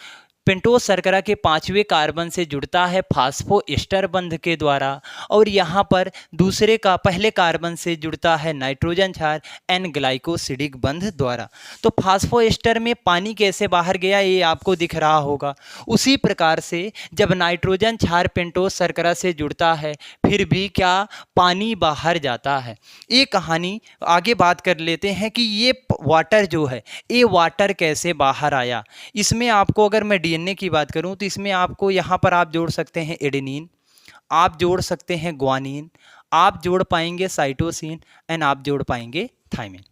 पेंटोज शर्करा के 5वें कार्बन से जुड़ता है फास्फोएस्टर बंध के द्वारा और यहाँ पर दूसरे का पहले कार्बन से जुड़ता है नाइट्रोजन क्षार एन ग्लाइकोसिडिक बंध द्वारा। तो फास्फोएस्टर में पानी कैसे बाहर गया ये आपको दिख रहा होगा। उसी प्रकार से जब नाइट्रोजन क्षार पेंटोज शर्करा से जुड़ता है फिर भी क्या पानी बाहर जाता है। ये कहानी आगे बात कर लेते हैं कि ये वाटर जो है ये वाटर कैसे बाहर आया। इसमें आपको अगर मैं डीएनए की बात करूं तो इसमें आपको यहाँ पर आप जोड़ सकते हैं एडेनिन, आप जोड़ सकते हैं ग्वानिन, आप जोड़ पाएंगे साइटोसिन एंड आप जोड़ पाएंगे थाइमिन।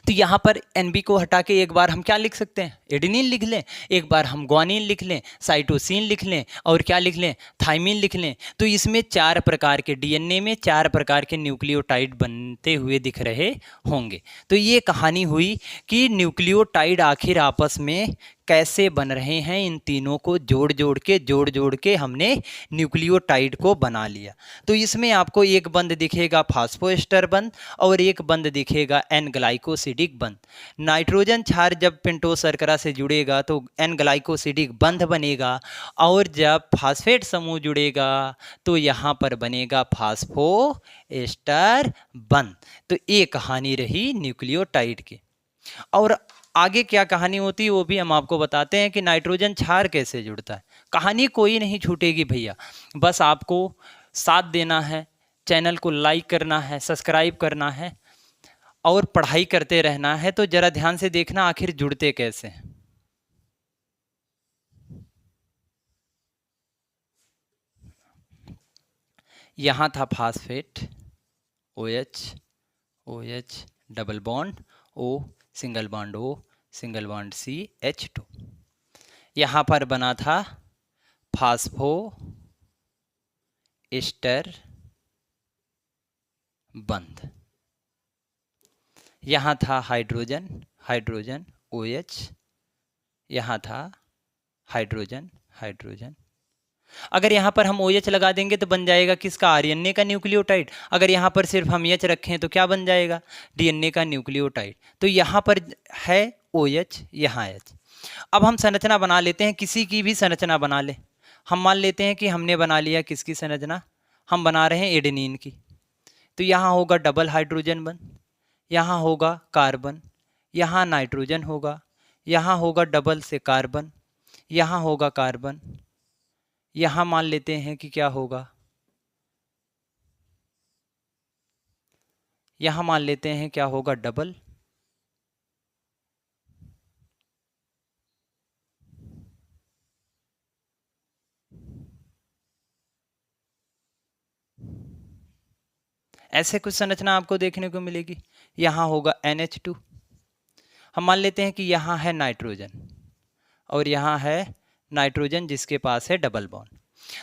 तो यहाँ पर NB को हटा के एक बार हम क्या लिख सकते हैं, एडेनिन लिख लें, एक बार हम ग्वानिन लिख लें, साइटोसिन लिख लें और क्या लिख लें, थाइमिन लिख लें। तो इसमें 4 प्रकार के डीएनए में 4 प्रकार के न्यूक्लियोटाइड बनते हुए दिख रहे होंगे। तो ये कहानी हुई कि न्यूक्लियोटाइड आखिर आपस में कैसे बन रहे हैं। इन तीनों को जोड़ जोड़ के हमने न्यूक्लियोटाइड को बना लिया। तो इसमें आपको एक बंध दिखेगा फास्फोएस्टर बंध और एक बंध दिखेगा एन ग्लाइकोसिडिक बंध। नाइट्रोजन क्षार जब पेंटोज शर्करा से जुड़ेगा तो एन ग्लाइकोसिडिक बंध बनेगा और जब फास्फेट समूह जुड़ेगा तो यहाँ पर बनेगा फास्फोएस्टर बंध। तो ये कहानी रही न्यूक्लियोटाइड की। और आगे क्या कहानी होती है वो भी हम आपको बताते हैं कि नाइट्रोजन क्षार कैसे जुड़ता है। कहानी कोई नहीं छूटेगी भैया, बस आपको साथ देना है, चैनल को लाइक करना है, सब्सक्राइब करना है और पढ़ाई करते रहना है। तो जरा ध्यान से देखना आखिर जुड़ते कैसे हैं। यहाँ था phosphate OH OH double bond O single bond O single bond C H2। यहाँ पर बना था फास्फो एस्टर बंध। यहाँ था हाइड्रोजन हाइड्रोजन OH, यहाँ था हाइड्रोजन हाइड्रोजन। अगर यहाँ पर हम OH लगा देंगे तो बन जाएगा किसका, RNA का न्यूक्लियोटाइड। अगर यहाँ पर सिर्फ हम H रखें तो क्या बन जाएगा, DNA का न्यूक्लियोटाइड। तो यहाँ पर है OH, यहाँ H। अब हम संरचना बना लेते हैं, किसी की भी संरचना बना ले। हम मान लेते हैं कि हमने बना लिया किसकी संरचना, हम बना रहे हैं एडेनिन की। तो यहाँ होगा डबल हाइड्रोजन बंध, यहाँ होगा कार्बन, यहाँ नाइट्रोजन होगा, यहाँ होगा डबल से कार्बन, यहाँ होगा कार्बन, यहाँ मान लेते हैं कि क्या होगा, यहाँ मान लेते हैं क्या होगा डबल, ऐसे कुछ संरचना आपको देखने को मिलेगी। यहाँ होगा NH2। हम मान लेते हैं कि यहाँ है नाइट्रोजन और यहाँ है नाइट्रोजन जिसके पास है डबल बॉन्ड।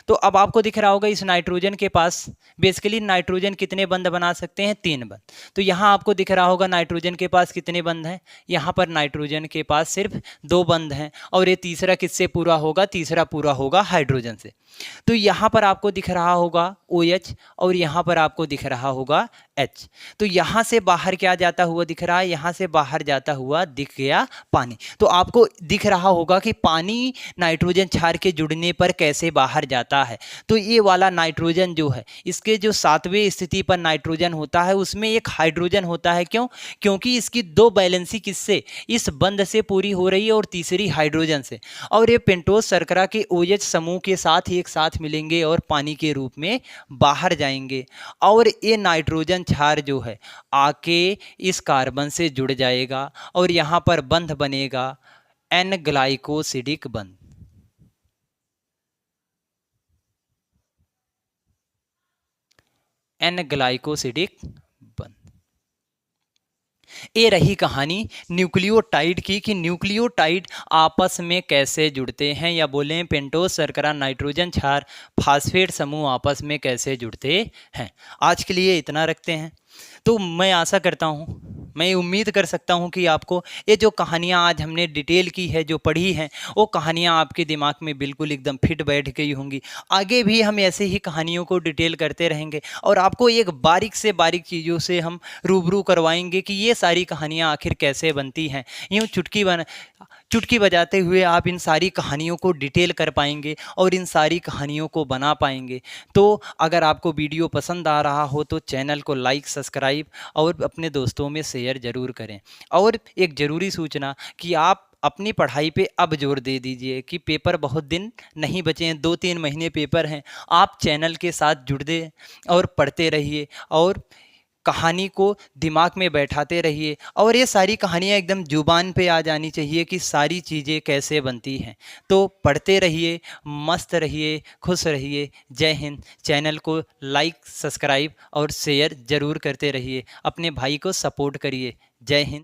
तो अब आपको दिख रहा होगा इस नाइट्रोजन के पास बेसिकली नाइट्रोजन कितने बंध बना सकते हैं, 3 बंध। तो यहाँ आपको दिख रहा होगा नाइट्रोजन के पास कितने बंध हैं, यहाँ पर नाइट्रोजन के पास सिर्फ 2 बंध हैं और ये तीसरा किससे पूरा होगा, तीसरा पूरा होगा हाइड्रोजन से। तो यहाँ पर आपको दिख रहा होगा OH और यहाँ पर आपको दिख रहा होगा H। तो यहाँ से बाहर क्या जाता हुआ दिख रहा है, यहाँ से बाहर जाता हुआ दिख गया पानी। तो आपको दिख रहा होगा कि पानी नाइट्रोजन क्षार के जुड़ने पर कैसे बाहर जाता है। तो ये वाला नाइट्रोजन जो है, इसके जो 7वें स्थिति पर नाइट्रोजन होता है उसमें एक हाइड्रोजन होता है। क्यों? क्योंकि इसकी दो बैलेंसी किससे, इस बंध से पूरी हो रही है और तीसरी हाइड्रोजन से। और ये पेंटोज शर्करा के OH समूह के साथ एक साथ मिलेंगे और पानी के रूप में बाहर जाएंगे। और ये नाइट्रोजन क्षार जो है आके इस कार्बन से जुड़ जाएगा और यहाँ पर बंध बनेगा एन ग्लाइकोसिडिक बंध। एन ग्लाइकोसिडिक बंध। ये रही कहानी न्यूक्लियोटाइड की कि न्यूक्लियोटाइड आपस में कैसे जुड़ते हैं, या बोलें पेंटोज शर्करा नाइट्रोजन क्षार फास्फेट समूह आपस में कैसे जुड़ते हैं। आज के लिए इतना रखते हैं। तो मैं आशा करता हूँ, मैं उम्मीद कर सकता हूँ कि आपको ये जो कहानियाँ आज हमने डिटेल की है, जो पढ़ी हैं, वो कहानियाँ आपके दिमाग में बिल्कुल एकदम फिट बैठ गई होंगी। आगे भी हम ऐसे ही कहानियों को डिटेल करते रहेंगे और आपको एक बारीक से बारीक चीज़ों से हम रूबरू करवाएंगे कि ये सारी कहानियाँ आखिर कैसे बनती हैं। यूँ चुटकी बजाते हुए आप इन सारी कहानियों को डिटेल कर पाएंगे और इन सारी कहानियों को बना पाएंगे। तो अगर आपको वीडियो पसंद आ रहा हो तो चैनल को लाइक, सब्सक्राइब और अपने दोस्तों में शेयर ज़रूर करें। और एक ज़रूरी सूचना कि आप अपनी पढ़ाई पे अब जोर दे दीजिए कि पेपर बहुत दिन नहीं बचे हैं, 2-3 महीने पेपर हैं। आप चैनल के साथ जुड़ दें और पढ़ते रहिए और कहानी को दिमाग में बैठाते रहिए। और ये सारी कहानियाँ एकदम जुबान पे आ जानी चाहिए कि सारी चीज़ें कैसे बनती हैं। तो पढ़ते रहिए, मस्त रहिए, खुश रहिए। जय हिंद। चैनल को लाइक, सब्सक्राइब और शेयर ज़रूर करते रहिए। अपने भाई को सपोर्ट करिए। जय हिंद।